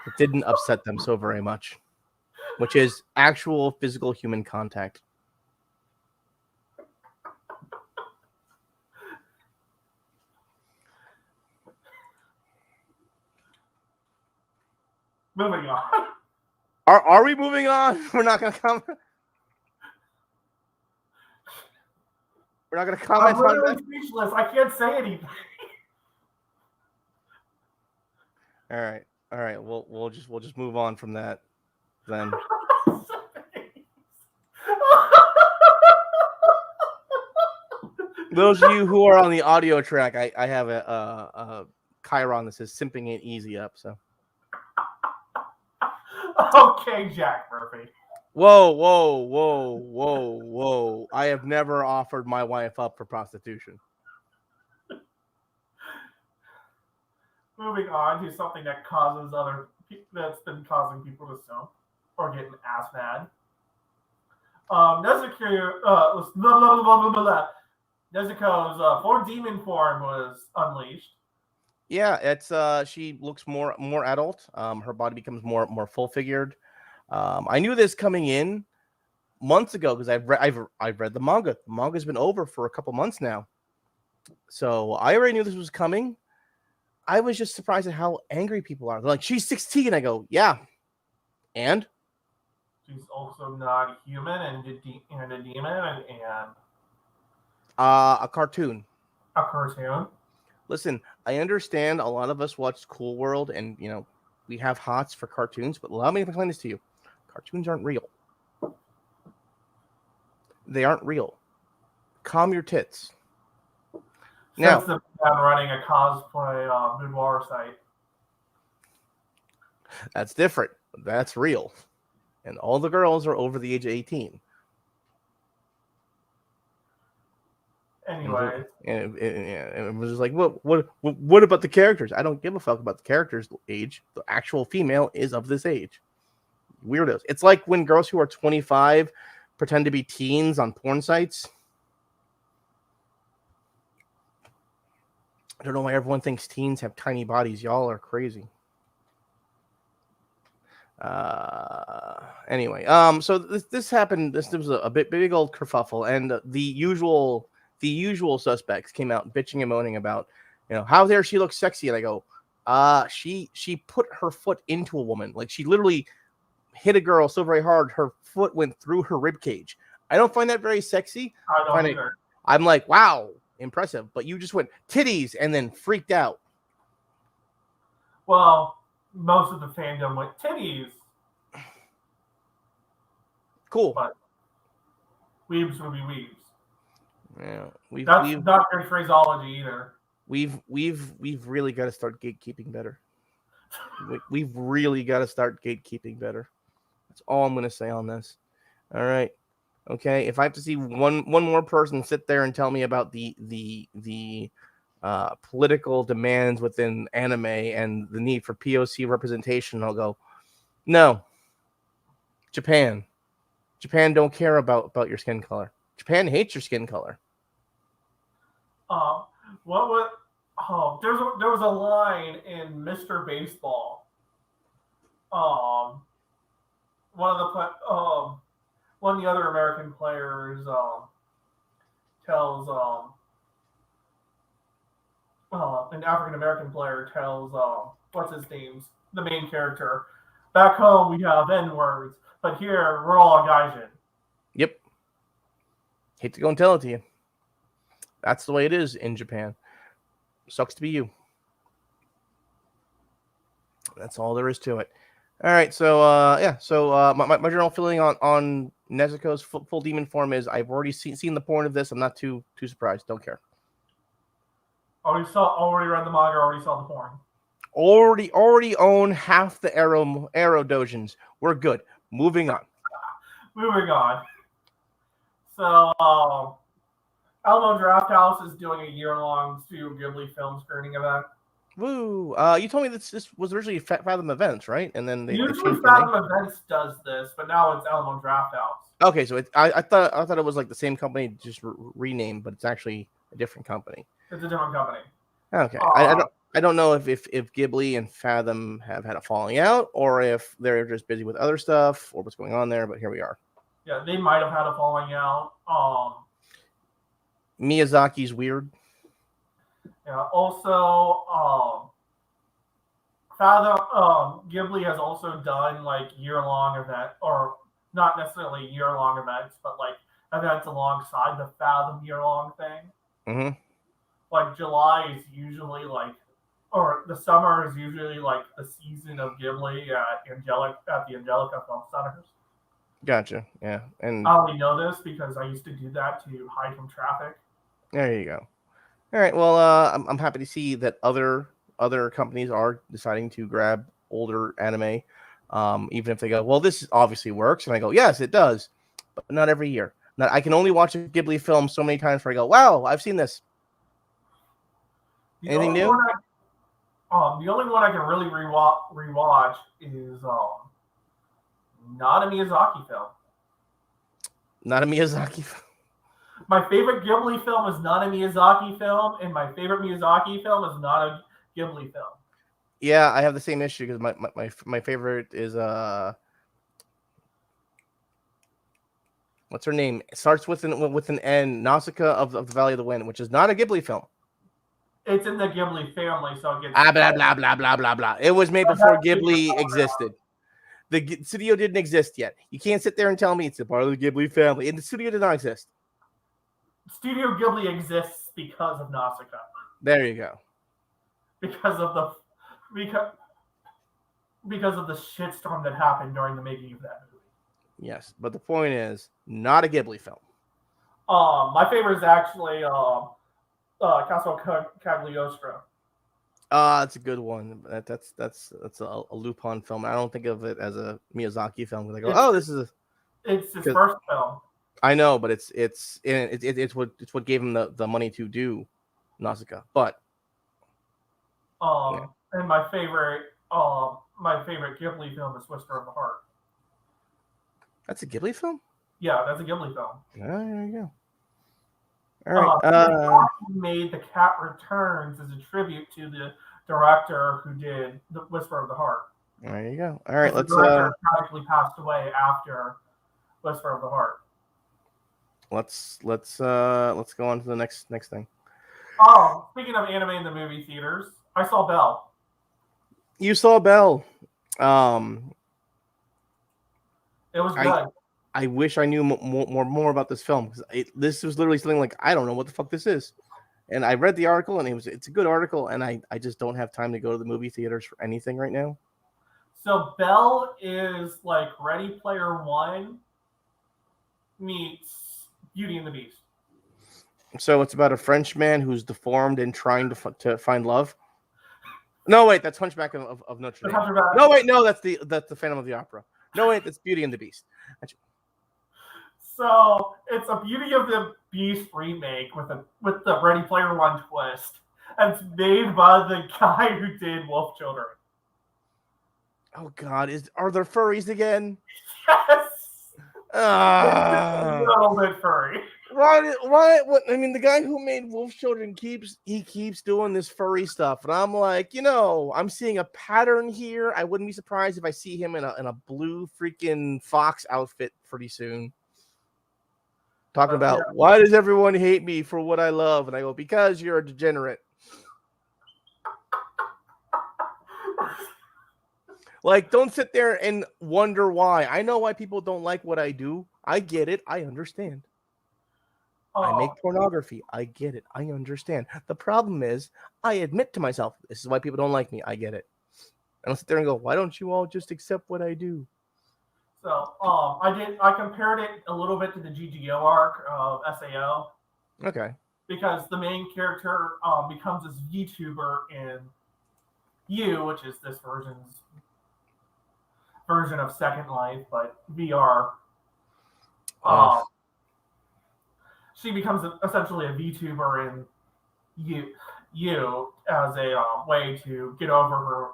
It didn't upset them so very much, which is actual physical human contact. Moving on. Are we moving on? We're not going to comment. We're not going to comment I'm literally on that. speechless. I can't say anything. All right. We'll just move on from that then. Those of you who are on the audio track, I have a Chiron that says "Simping ain't easy up." So. Okay, Jack Murphy. Whoa! I have never offered my wife up for prostitution. moving on to something that's been causing people to stump or getting ass mad. Nezuko's fourth demon form was unleashed. Yeah, it's she looks more adult. Her body becomes more full figured. I knew this coming in months ago because I've read the manga. The manga's been over for a couple months now, so I already knew this was coming. I was just surprised at how angry people are. They're like, she's 16. I go, yeah, and She's also not human and a demon and a cartoon. a cartoon. Listen, I understand a lot of us watch Cool World, and we have hots for cartoons, but allow me to explain this to you: cartoons aren't real. They aren't real. Calm your tits. Now, Since I'm running a cosplay boudoir site. that's different. That's real. And all the girls are over the age of 18. Anyway. And it was just like, what about the characters? I don't give a fuck about the characters' age. The actual female is of this age. Weirdos. It's like when girls who are 25 pretend to be teens on porn sites. I don't know why everyone thinks teens have tiny bodies. Y'all are crazy. Anyway, so this happened. This was a big old kerfuffle, and the usual suspects came out bitching and moaning about, how dare she look sexy, and I go, she put her foot into a woman, like she literally hit a girl so very hard her foot went through her rib cage. I don't find that very sexy. I don't either. I'm like, wow, impressive, but you just went titties and then freaked out. Well, most of the fandom went titties. Cool. But weebs would be weebs. Yeah, that's not good phraseology either. We've really got to start gatekeeping better. We've really got to start gatekeeping better. That's all I'm going to say on this. All right. Okay. If I have to see one more person sit there and tell me about the political demands within anime and the need for POC representation, I'll go, no. Japan don't care about your skin color. Japan hates your skin color. There was a line in Mr. Baseball. One of the other American players tells an African American player tells what's his name, the main character, back home we have N words, but here we're all Gaijin. Yep. Hate to go and tell it to you. That's the way it is in Japan. Sucks to be you. That's all there is to it. All right, so my general feeling on Nezuko's full demon form is I've already seen the porn of this. I'm not too surprised. Don't care. Already read the manga. Already saw the porn. Already own half the arrow dojins. We're good. Moving on. So Alamo Drafthouse is doing a year-long Studio Ghibli film screening event. Woo! You told me this was originally Fathom Events, right? And then usually Fathom Events does this, but now it's Alamo Drafthouse. Okay, so I thought it was like the same company, just renamed, but it's actually a different company. It's a different company. Okay, I don't know if Ghibli and Fathom have had a falling out, or if they're just busy with other stuff, or what's going on there. But here we are. Yeah, they might have had a falling out. Miyazaki's weird. Yeah. Also, Fathom Ghibli has also done like year-long event, or not necessarily year-long events, but like events alongside the Fathom year-long thing. Mm-hmm. Like July is usually or the summer is usually like the season of Ghibli at the Angelica Film Centers. Gotcha. Yeah, and I only know this because I used to do that to hide from traffic. There you go. All right. Well, I'm happy to see that other companies are deciding to grab older anime, even if they go, well, this obviously works, and I go, yes, it does, but not every year. I can only watch a Ghibli film so many times where I go, wow, I've seen this. Anything new? The only one I can really rewatch is not a Miyazaki film. Not a Miyazaki film. My favorite Ghibli film is not a Miyazaki film, and my favorite Miyazaki film is not a Ghibli film. Yeah, I have the same issue because my favorite is what's her name? It starts with an N. Nausicaa of the Valley of the Wind, which is not a Ghibli film. It's in the Ghibli family, so it gets Blah blah blah blah blah blah. It was made before Ghibli existed. The studio didn't exist yet. You can't sit there and tell me it's a part of the Ghibli family. And the studio did not exist. Studio Ghibli exists because of Nausicaa. There you go. Because of the shitstorm that happened during the making of that movie. Yes, but the point is, not a Ghibli film. My favorite is actually Castle Cagliostro. It's a good one. That's a Lupin film. I don't think of it as a Miyazaki film. I go, this is it's his first film. I know, but it's what gave him the money to do Nausicaa. But and my favorite Ghibli film is Whisper of the Heart. That's a Ghibli film? Yeah, that's a Ghibli film. There you go. All right. He made The Cat Returns as a tribute to the director who did The Whisper of the Heart. There you go. All right, the director tragically passed away after Whisper of the Heart. Let's go on to the next thing. Oh, speaking of anime in the movie theaters, I saw Belle. You saw Belle. It was good. I wish I knew more about this film because this was literally something like I don't know what the fuck this is, and I read the article and it's a good article and I just don't have time to go to the movie theaters for anything right now. So Belle is like Ready Player One meets Beauty and the Beast. So it's about a French man who's deformed and trying to find love. No, wait, that's Hunchback of Notre Dame. No, wait, no, that's the Phantom of the Opera. No, wait, that's Beauty and the Beast. So it's a Beauty of the Beast remake with the Ready Player One twist, and it's made by the guy who did Wolf Children. Oh God, are there furries again? Yes. A little bit furry. What? I mean, the guy who made Wolf Children keeps doing this furry stuff, and I'm like, I'm seeing a pattern here. I wouldn't be surprised if I see him in a blue freaking fox outfit pretty soon. Talking about why does everyone hate me for what I love, and I go because you're a degenerate. Like, don't sit there and wonder why. I know why people don't like what I do. I get it. I understand. I make pornography. I get it. I understand. The problem is, I admit to myself, this is why people don't like me. I get it. And I'll sit there and go, why don't you all just accept what I do? So, I compared it a little bit to the GGO arc of SAO. Okay. Because the main character becomes this VTuber in U, which is this version of Second Life, but VR. She becomes essentially a VTuber in U as a way to get over her.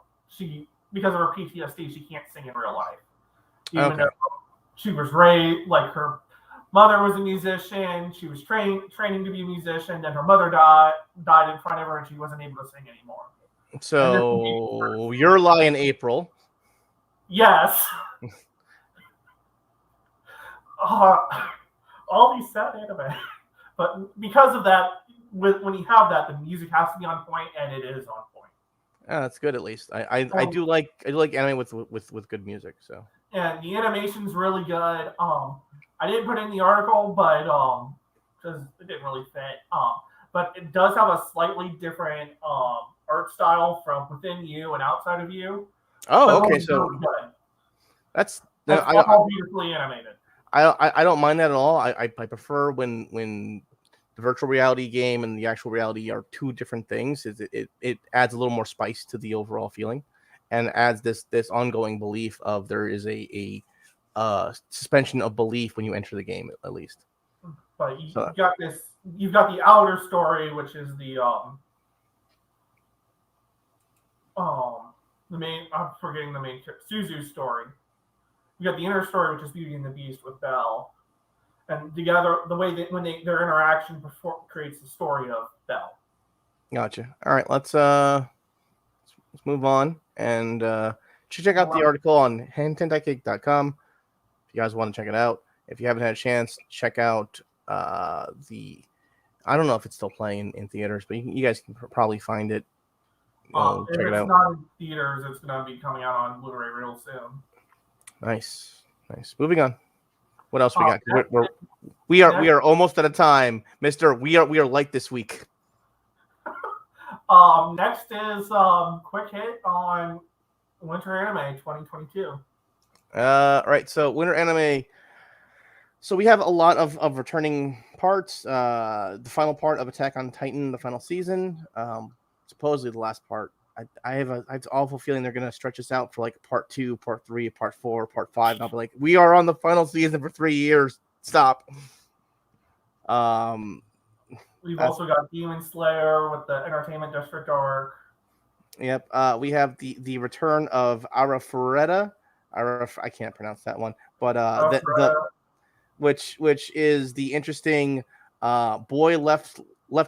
Because of her PTSD, she can't sing in real life. Even though she was raised, like her mother was a musician, she was training to be a musician, then her mother died in front of her, and she wasn't able to sing anymore. So you're lying, April. Yes. All these sad anime. But because of that, when you have that, the music has to be on point, and it is on point. That's good at least. I do like anime with good music. So. And the animation's really good. I didn't put in the article, but because it didn't really fit. But it does have a slightly different art style from within you and outside of you. Oh, okay. So really good. That's all beautifully animated. I don't mind that at all. I prefer when the virtual reality game and the actual reality are two different things. It adds a little more spice to the overall feeling, and adds this ongoing belief of there is a suspension of belief when you enter the game at least. But you've got the outer story, which is the the main. I'm forgetting the main Suzu's story. You got the inner story, which is Beauty and the Beast with Belle, and together the way that their interaction creates the story of Belle. Gotcha. All right, let's move on and check out the article on hentendaicake.com if you guys want to check it out. If you haven't had a chance, check out the. I don't know if it's still playing in theaters, but you guys can probably find it. If check it out. it's not in theaters, it's going to be coming out on Blu-ray real soon. Nice. Moving on. What else we got? We are almost at a time, Mister. We are light this week. Next is quick hit on Winter Anime 2022. Right. So Winter Anime. So we have a lot of returning parts. The final part of Attack on Titan, the final season. Supposedly the last part. I have an awful feeling they're gonna stretch this out for like part 2, part 3, part 4, part 5. And I'll be like, we are on the final season for 3 years. Stop. We've also got Demon Slayer with the Entertainment District arc. Yep. We have the return of Arafureta. I can't pronounce that one, but which is the interesting boy left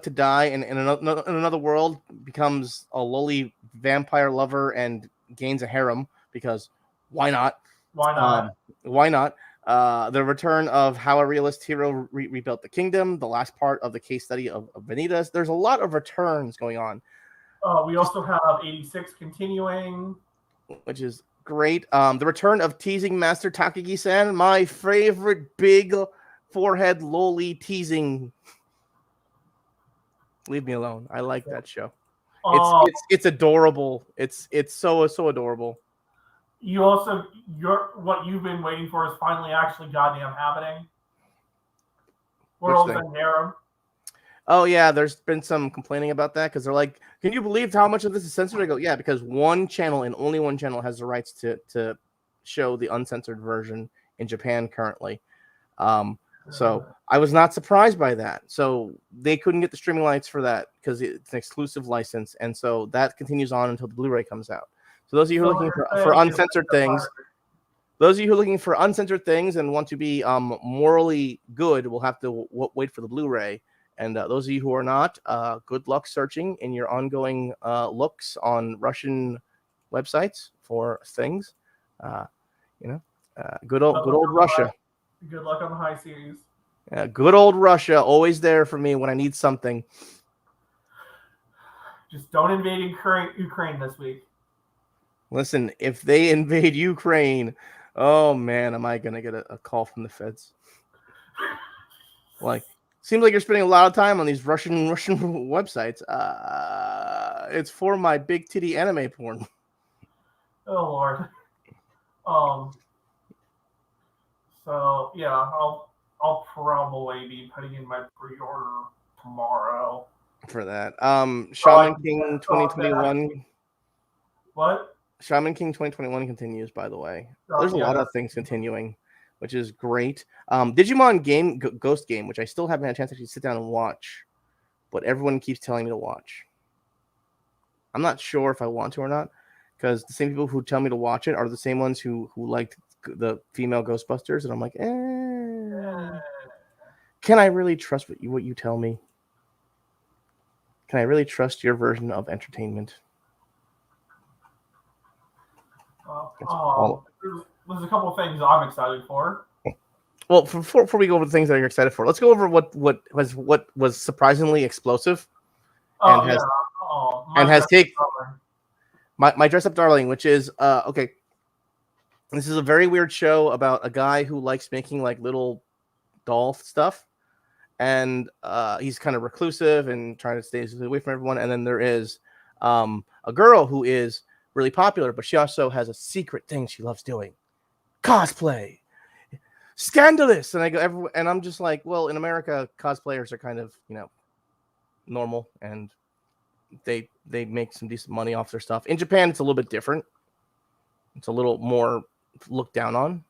to die in another world, becomes a lowly vampire lover and gains a harem because why not? Why not? The return of how a realist hero rebuilt the kingdom, the last part of the case study of Vanitas. There's a lot of returns going on. We also have 86 continuing, which is great. The return of teasing master Takagi-san, my favorite big forehead lowly teasing. Leave me alone. I like that show. It's adorable. It's so adorable. What you've been waiting for is finally actually goddamn happening. World's End Harem. Oh yeah, there's been some complaining about that because they're like, "Can you believe how much of this is censored?" I go, "Yeah, because one channel and only one channel has the rights to show the uncensored version in Japan currently." So I was not surprised by that. So they couldn't get the streaming rights for that because it's an exclusive license, and so that continues on until the Blu-ray comes out. So those of you who are looking for uncensored things, and want to be morally good will have to wait for the Blu-ray. And those of you who are not, good luck searching in your ongoing looks on Russian websites for things. Good old Russia. Good luck on the high seas. Good old Russia, always there for me when I need something. Just don't invade Ukraine this week. Listen, if they invade Ukraine, oh man, am I gonna get a call from the feds? Like, seems like you're spending a lot of time on these Russian websites. It's for my big titty anime porn. Oh Lord. So yeah, I'll probably be putting in my pre-order tomorrow for that. Shaman King 2021. What? Shaman King 2021 continues, by the way. There's a lot of things continuing, which is great. Digimon game Ghost Game, which I still haven't had a chance to actually sit down and watch, but everyone keeps telling me to watch. I'm not sure if I want to or not, because the same people who tell me to watch it are the same ones who liked the female Ghostbusters, and I'm like, can I really trust what you tell me? Can I really trust your version of entertainment? There's a couple of things I'm excited for. Well, before we go over the things that you're excited for, let's go over what was surprisingly explosive. My Dress Up Darling, which is okay. This is a very weird show about a guy who likes making like little doll stuff, and he's kind of reclusive and trying to stay away from everyone. And then there is a girl who is really popular, but she also has a secret thing she loves doing: cosplay. Scandalous. And I'm just like, well, in America, cosplayers are kind of, normal, and they make some decent money off their stuff. In Japan, it's a little bit different. It's a little more looked down on.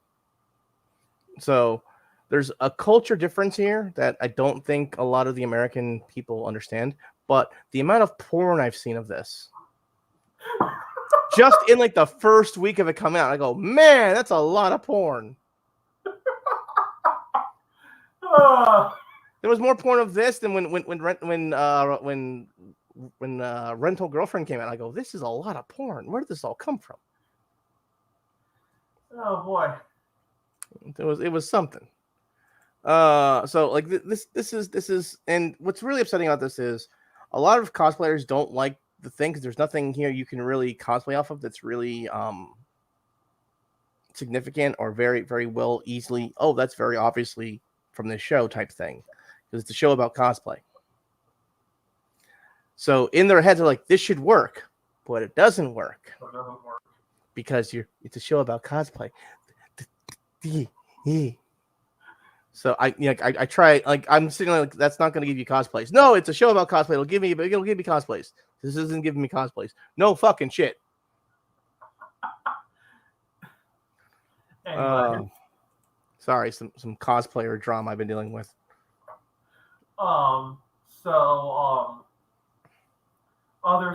So there's a culture difference here that I don't think a lot of the American people understand. But the amount of porn I've seen of this, just in like the first week of it coming out. I go, man, that's a lot of porn. There was more porn of this than when Rental Girlfriend came out. I go, this is a lot of porn. Where did this all come from? Oh boy. It was something. So like this is, and what's really upsetting about this is a lot of cosplayers don't like the thing because there's nothing here you can really cosplay off of that's really significant or very, very well easily. Oh, that's very obviously from this show type thing, because it's a show about cosplay. So in their heads, they're like, this should work, but it doesn't work because it's a show about cosplay. So I try, like, I'm sitting like, that's not going to give you cosplays. No, it's a show about cosplay. It'll give me cosplays. This isn't giving me cosplays. No fucking shit. Anyway. Sorry, some cosplayer drama I've been dealing with. Other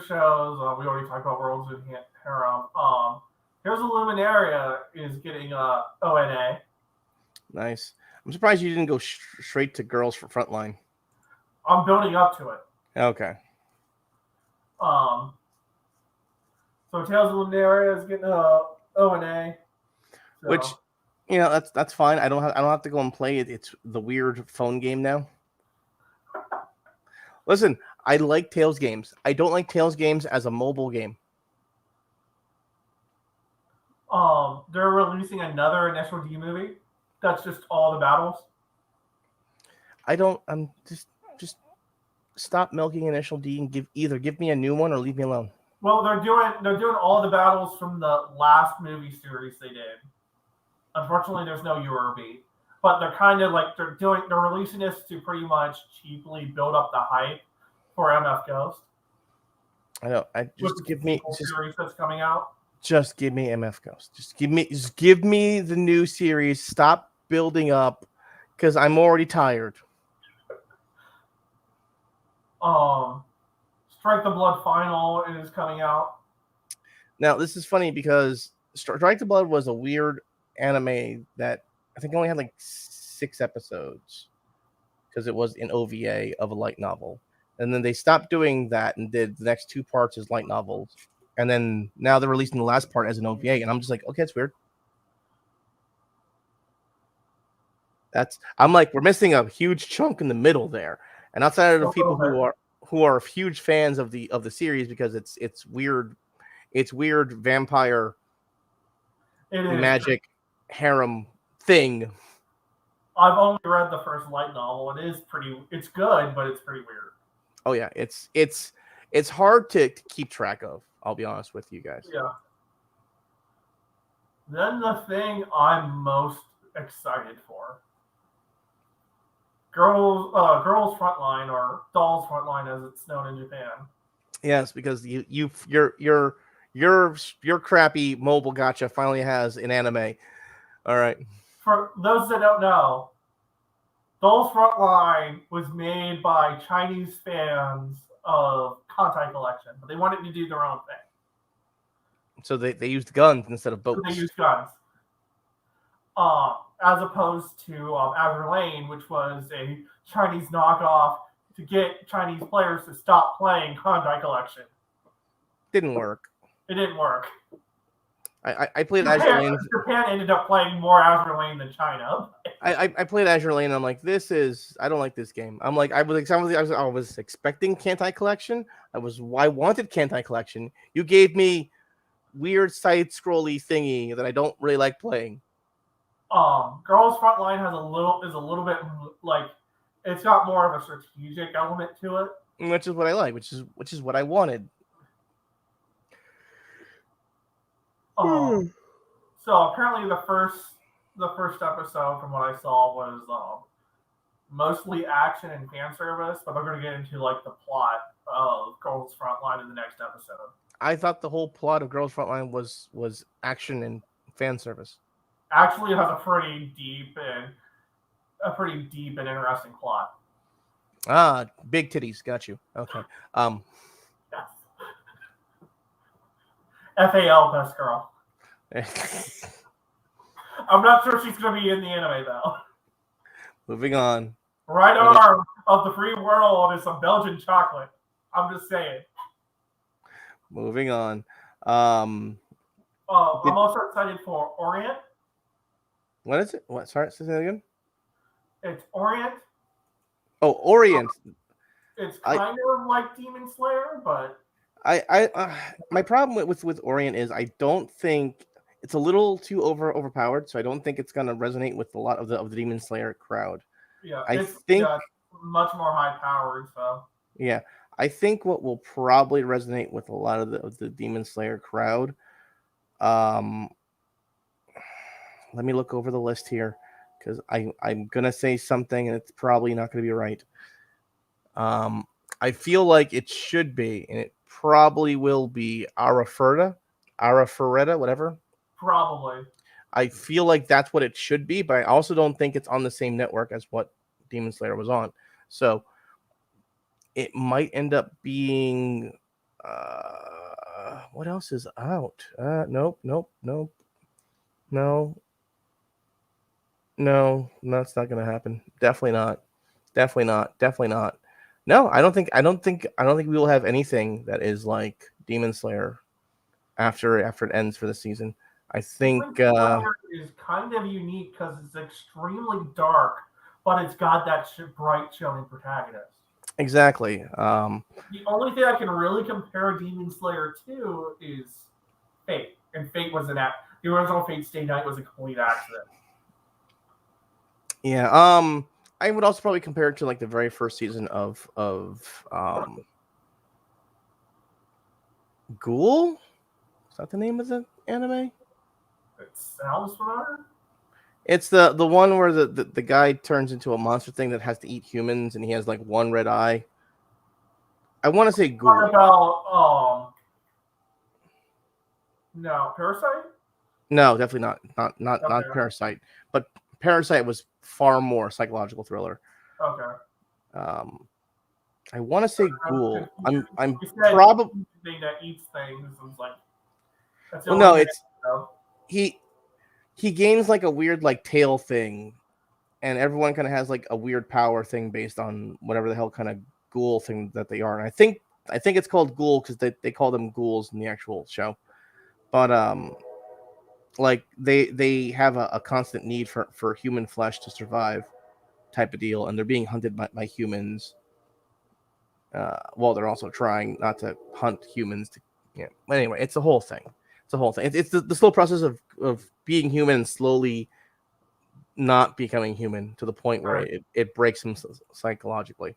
shows, we already talked about Worlds in Harem. Here's a Luminaria is getting ONA. Nice. I'm surprised you didn't go straight to Girls for Frontline. I'm building up to it. Okay. So Tales of Luminaria is getting ONA. So. Which, that's fine. I don't have to go and play it. It's the weird phone game now. Listen, I like Tales games. I don't like Tales games as a mobile game. They're releasing another Initial D movie. That's just all the battles. I'm just stop milking Initial D and give me a new one or leave me alone. Well, they're doing all the battles from the last movie series they did. Unfortunately, there's no URB, but they're kind of like they're releasing this to pretty much cheaply build up the hype for MF Ghost. I know. Give me series that's coming out. Just give me MF Ghost. Just give me the new series. Stop building up, because I'm already tired. Strike the Blood Final is coming out. Now, this is funny because Strike the Blood was a weird anime that I think only had like 6 episodes because it was an OVA of a light novel. And then they stopped doing that and did the next 2 parts as light novels. And then now they're releasing the last part as an OVA. And I'm just like, okay, it's weird. I'm like, we're missing a huge chunk in the middle there. And outside of the people who are huge fans of the series because it's weird vampire magic harem thing. I've only read the first light novel. It's good, but it's pretty weird. Oh yeah, it's hard to keep track of. I'll be honest with you guys. Yeah. Then the thing I'm most excited for. Girls Frontline, or Dolls Frontline as it's known in Japan. Yes, because your crappy mobile gacha finally has an anime. All right. For those that don't know, Dolls Frontline was made by Chinese fans of Kantai Collection, but they wanted to do their own thing. So they used guns instead of boats. So they used guns. As opposed to Azure Lane, which was a Chinese knockoff to get Chinese players to stop playing Kantai Collection. Didn't work. It didn't work. I played Azure Lane. Japan ended up playing more Azure Lane than China. I played Azure Lane and I'm like, I don't like this game. I'm like, I was expecting Kantai Collection. I wanted Kantai Collection. You gave me weird side scrolly thingy that I don't really like playing. Girls Frontline is a little bit like it's got more of a strategic element to it, which is what I like, which is what I wanted. So apparently the first episode from what I saw was mostly action and fan service, but they're going to get into like the plot of Girls Frontline in the next episode. I thought the whole plot of Girls Frontline was action and fan service. Actually, it has a pretty deep and interesting plot. Ah, big titties, got you. Okay. Yes. FAL best girl. I'm not sure she's going to be in the anime, though. Moving on. Right arm of the free world is some Belgian chocolate. I'm just saying. Moving on. I'm also excited for Orient. What is it? What? Sorry, say that again. It's Orient. Oh, Orient. It's kind of like Demon Slayer, but my problem with Orient is I don't think it's a little too overpowered, so I don't think it's gonna resonate with a lot of the Demon Slayer crowd. Yeah, I it's think much more high powered. So yeah, I think what will probably resonate with a lot of the Demon Slayer crowd. Let me look over the list here because I'm gonna say something and it's probably not gonna be right. I feel like it should be, and it probably will be Arafureta, whatever. probably. I feel like that's what it should be, but I also don't think it's on the same network as what Demon Slayer was on. So it might end up being what else is out? Nope. No, that's not gonna happen. Definitely not. No, I don't think we will have anything that is like Demon Slayer after it ends for the season. I think Slayer is kind of unique because it's extremely dark, but it's got that bright, chilling protagonist. exactly. The only thing I can really compare Demon Slayer to is Fate, and Fate was the original Fate Stay Night was a complete accident. Yeah. I would also probably compare it to like the very first season of Ghoul. Is that the name of the anime? It sounds familiar. It's the one where the guy turns into a monster thing that has to eat humans, and he has like one red eye. I want to say Ghoul. What about no, Parasite? No, definitely not Okay. Parasite. But Parasite was far more psychological thriller. Okay. I want to say Ghoul. I'm probably thing that eats things. It's like that's the well, no, only it's he gains like a weird like tail thing, and everyone kind of has like a weird power thing based on whatever the hell kind of ghoul thing that they are. And I think it's called Ghoul because they call them ghouls in the actual show. But like they have a constant need for human flesh to survive, type of deal, and they're being hunted by humans. While they're also trying not to hunt humans. Anyway, it's a whole thing. It's the slow process of being human and slowly not becoming human to the point where it breaks him psychologically,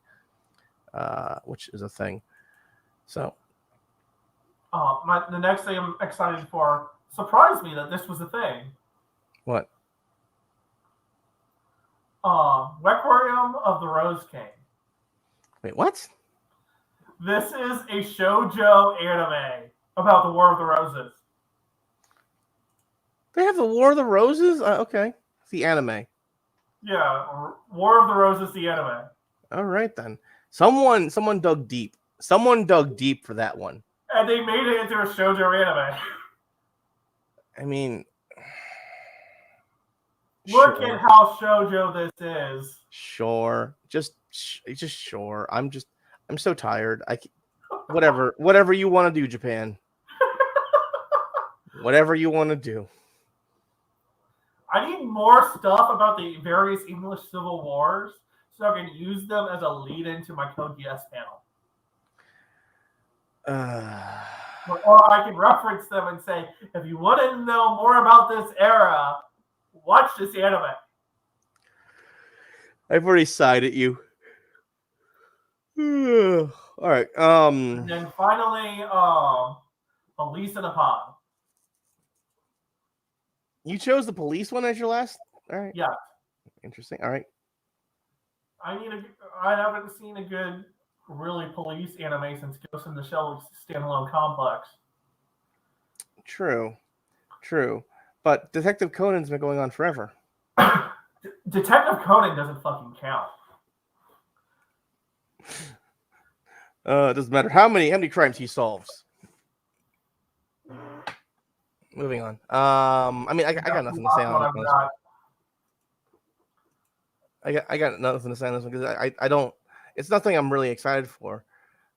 which is a thing. So, the next thing I'm excited for surprised me that this was a thing. What? Requiem of the Rose King. Wait, what? This is a shoujo anime about the War of the Roses. They have the War of the Roses? Okay. It's the anime. Yeah, War of the Roses, the anime. All right, then. Someone dug deep. Someone dug deep for that one. And they made it into a shoujo anime. I mean... Look at how shoujo this is. Sure. Just sure. I'm so tired. Whatever you want to do, Japan. Whatever you want to do. I need more stuff about the various English civil wars so I can use them as a lead into my Code Yes panel. Or I can reference them and say, if you want to know more about this era, watch this anime. I've already sighed at you. All right. And then finally, Police in a Pod. You chose the police one as your last? All right. Yeah. Interesting. All right. I haven't seen a good, really police anime since Ghost in the Shell standalone complex. True. But Detective Conan's been going on forever. Detective Conan doesn't fucking count. It doesn't matter how many crimes he solves. moving on. I mean, I got nothing to say on this one. I got nothing to say on this one because I don't. It's nothing I'm really excited for.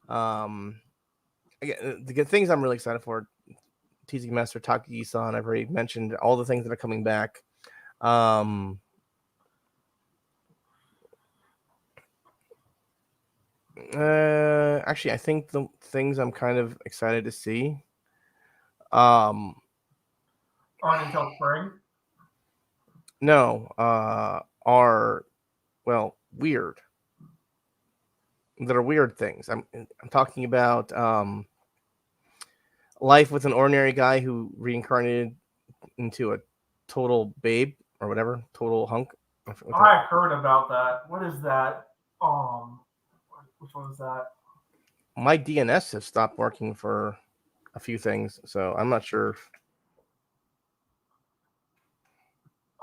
The things I'm really excited for: TZ Master, Takagi-san. I've already mentioned all the things that are coming back. Actually, I think the things I'm kind of excited to see. Aren't until spring. No, are weird. That are weird things. I'm talking about life with an ordinary guy who reincarnated into a total babe or whatever, total hunk. I heard about that. What is that? Which one is that? My DNS has stopped working for a few things, so I'm not sure.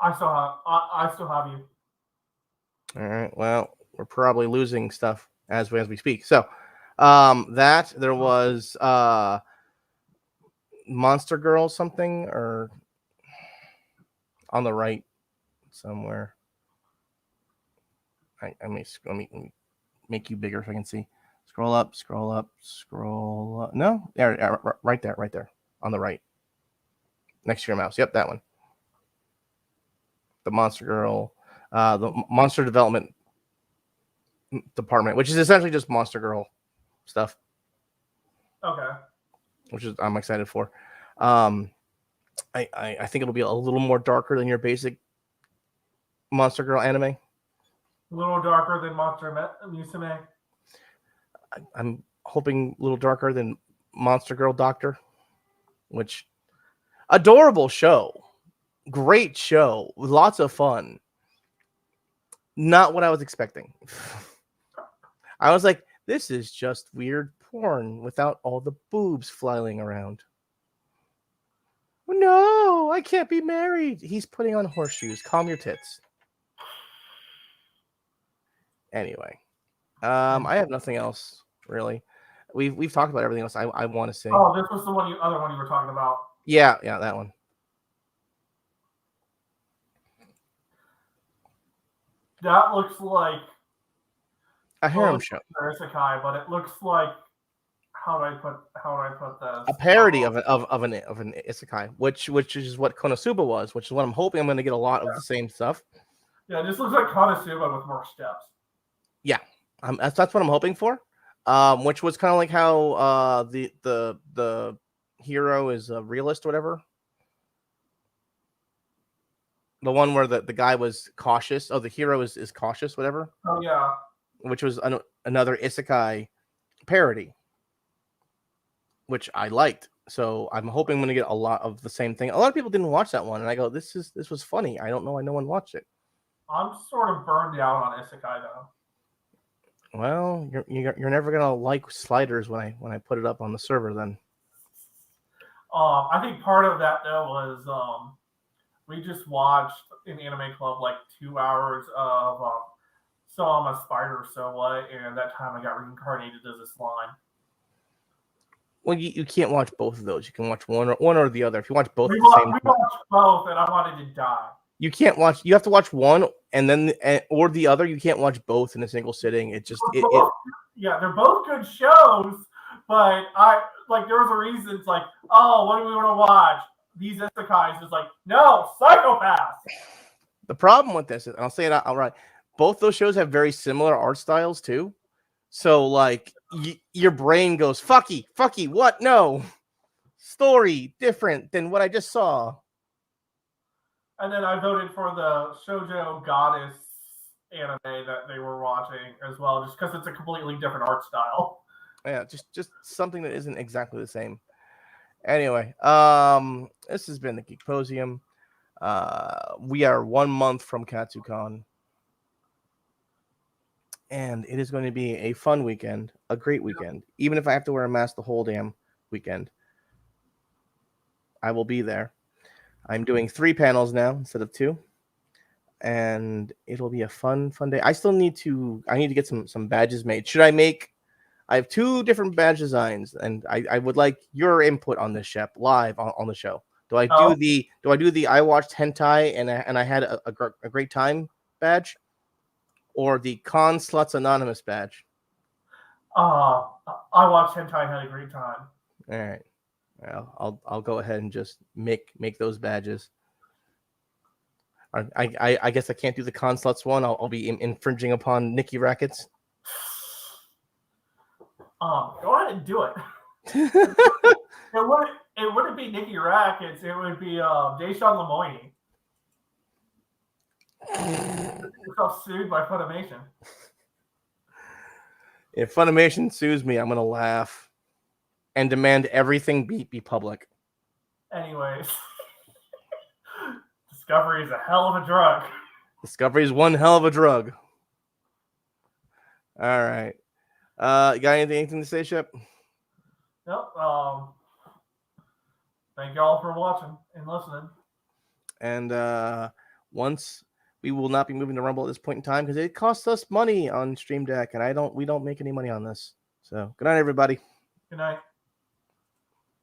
I still have you. All right. Well, we're probably losing stuff as we speak. So, that there was Monster Girl something or on the right somewhere. Let me make you bigger so I can see. Scroll up. No, there, right there, on the right, next to your mouse. Yep, that one. The Monster Girl, the Monster Development Department, which is essentially just Monster Girl stuff. Okay. Which is I'm excited for. I think it'll be a little more darker than your basic Monster Girl anime. A little darker than Monster Musume. I'm hoping a little darker than Monster Girl Doctor, which adorable show, great show, lots of fun. Not what I was expecting. I was like, this is just weird porn without all the boobs flailing around. No, I can't be married. He's putting on horseshoes. Calm your tits. Anyway, I have nothing else really. We've talked about everything else I want to say. Oh, this was the other one you were talking about. Yeah, that one. That looks like a harem show. Isekai, but it looks like how do I put this? A parody of an isekai, which is what Konosuba was, which is what I'm hoping I'm going to get a lot of the same stuff. Yeah, it just looks like Konosuba with more steps. Yeah, that's what I'm hoping for. Which was kind of like how the hero is a realist or whatever. The one where the guy was cautious. Oh, the hero is cautious, whatever. Oh yeah. Which was another isekai parody, which I liked. So I'm hoping I'm going to get a lot of the same thing. A lot of people didn't watch that one, and I go, this was funny. I don't know why no one watched it. I'm sort of burned out on isekai though. Well, you're never gonna like Sliders when I put it up on the server then. I think part of that though was we just watched in Anime Club like 2 hours of So I'm a Spider, So What, and that time I got reincarnated as a slime. Well, you can't watch both of those. You can watch one or the other. If you watch both we at the same time, we watched both, and I wanted to die. You can't watch. You have to watch one and then or the other. You can't watch both in a single sitting. It just yeah, they're both good shows, but I like there was a reason. It's like, oh, what do we want to watch? These isekais is like, no, Psychopaths. The problem with this is, and I'll say it outright, both those shows have very similar art styles too. So like your brain goes, fucky, what? No, story different than what I just saw. And then I voted for the Shoujo Goddess anime that they were watching as well, just because it's a completely different art style. Yeah, just something that isn't exactly the same. Anyway, this has been the Geek-Posium. We are 1 month from KatsuCon. And it is going to be a fun weekend, a great weekend. Even if I have to wear a mask the whole damn weekend, I will be there. I'm doing 3 panels now instead of 2. And it'll be a fun day. I need to get some badges made. I have 2 different badge designs, and I would like your input on this, Shep, live on the show. Do I do the I watched hentai and I had a great time badge, or the Con Sluts Anonymous badge? I watched hentai and had a great time. All right. I'll go ahead and just make those badges. I guess I can't do the Con Sluts one. I'll be infringing upon Nikki Rackets. Go ahead and do it. It wouldn't be Nikki Rackets. It would be Deshaun Lemoyne. Got sued by Funimation. If Funimation sues me, I'm gonna laugh and demand everything be public. Anyways, Discovery is a hell of a drug. Discovery is one hell of a drug. All right. You got anything to say, Shep? Nope. Thank y'all for watching and listening. And once we will not be moving to Rumble at this point in time because it costs us money on Stream Deck, and we don't make any money on this. So good night, everybody. Good night.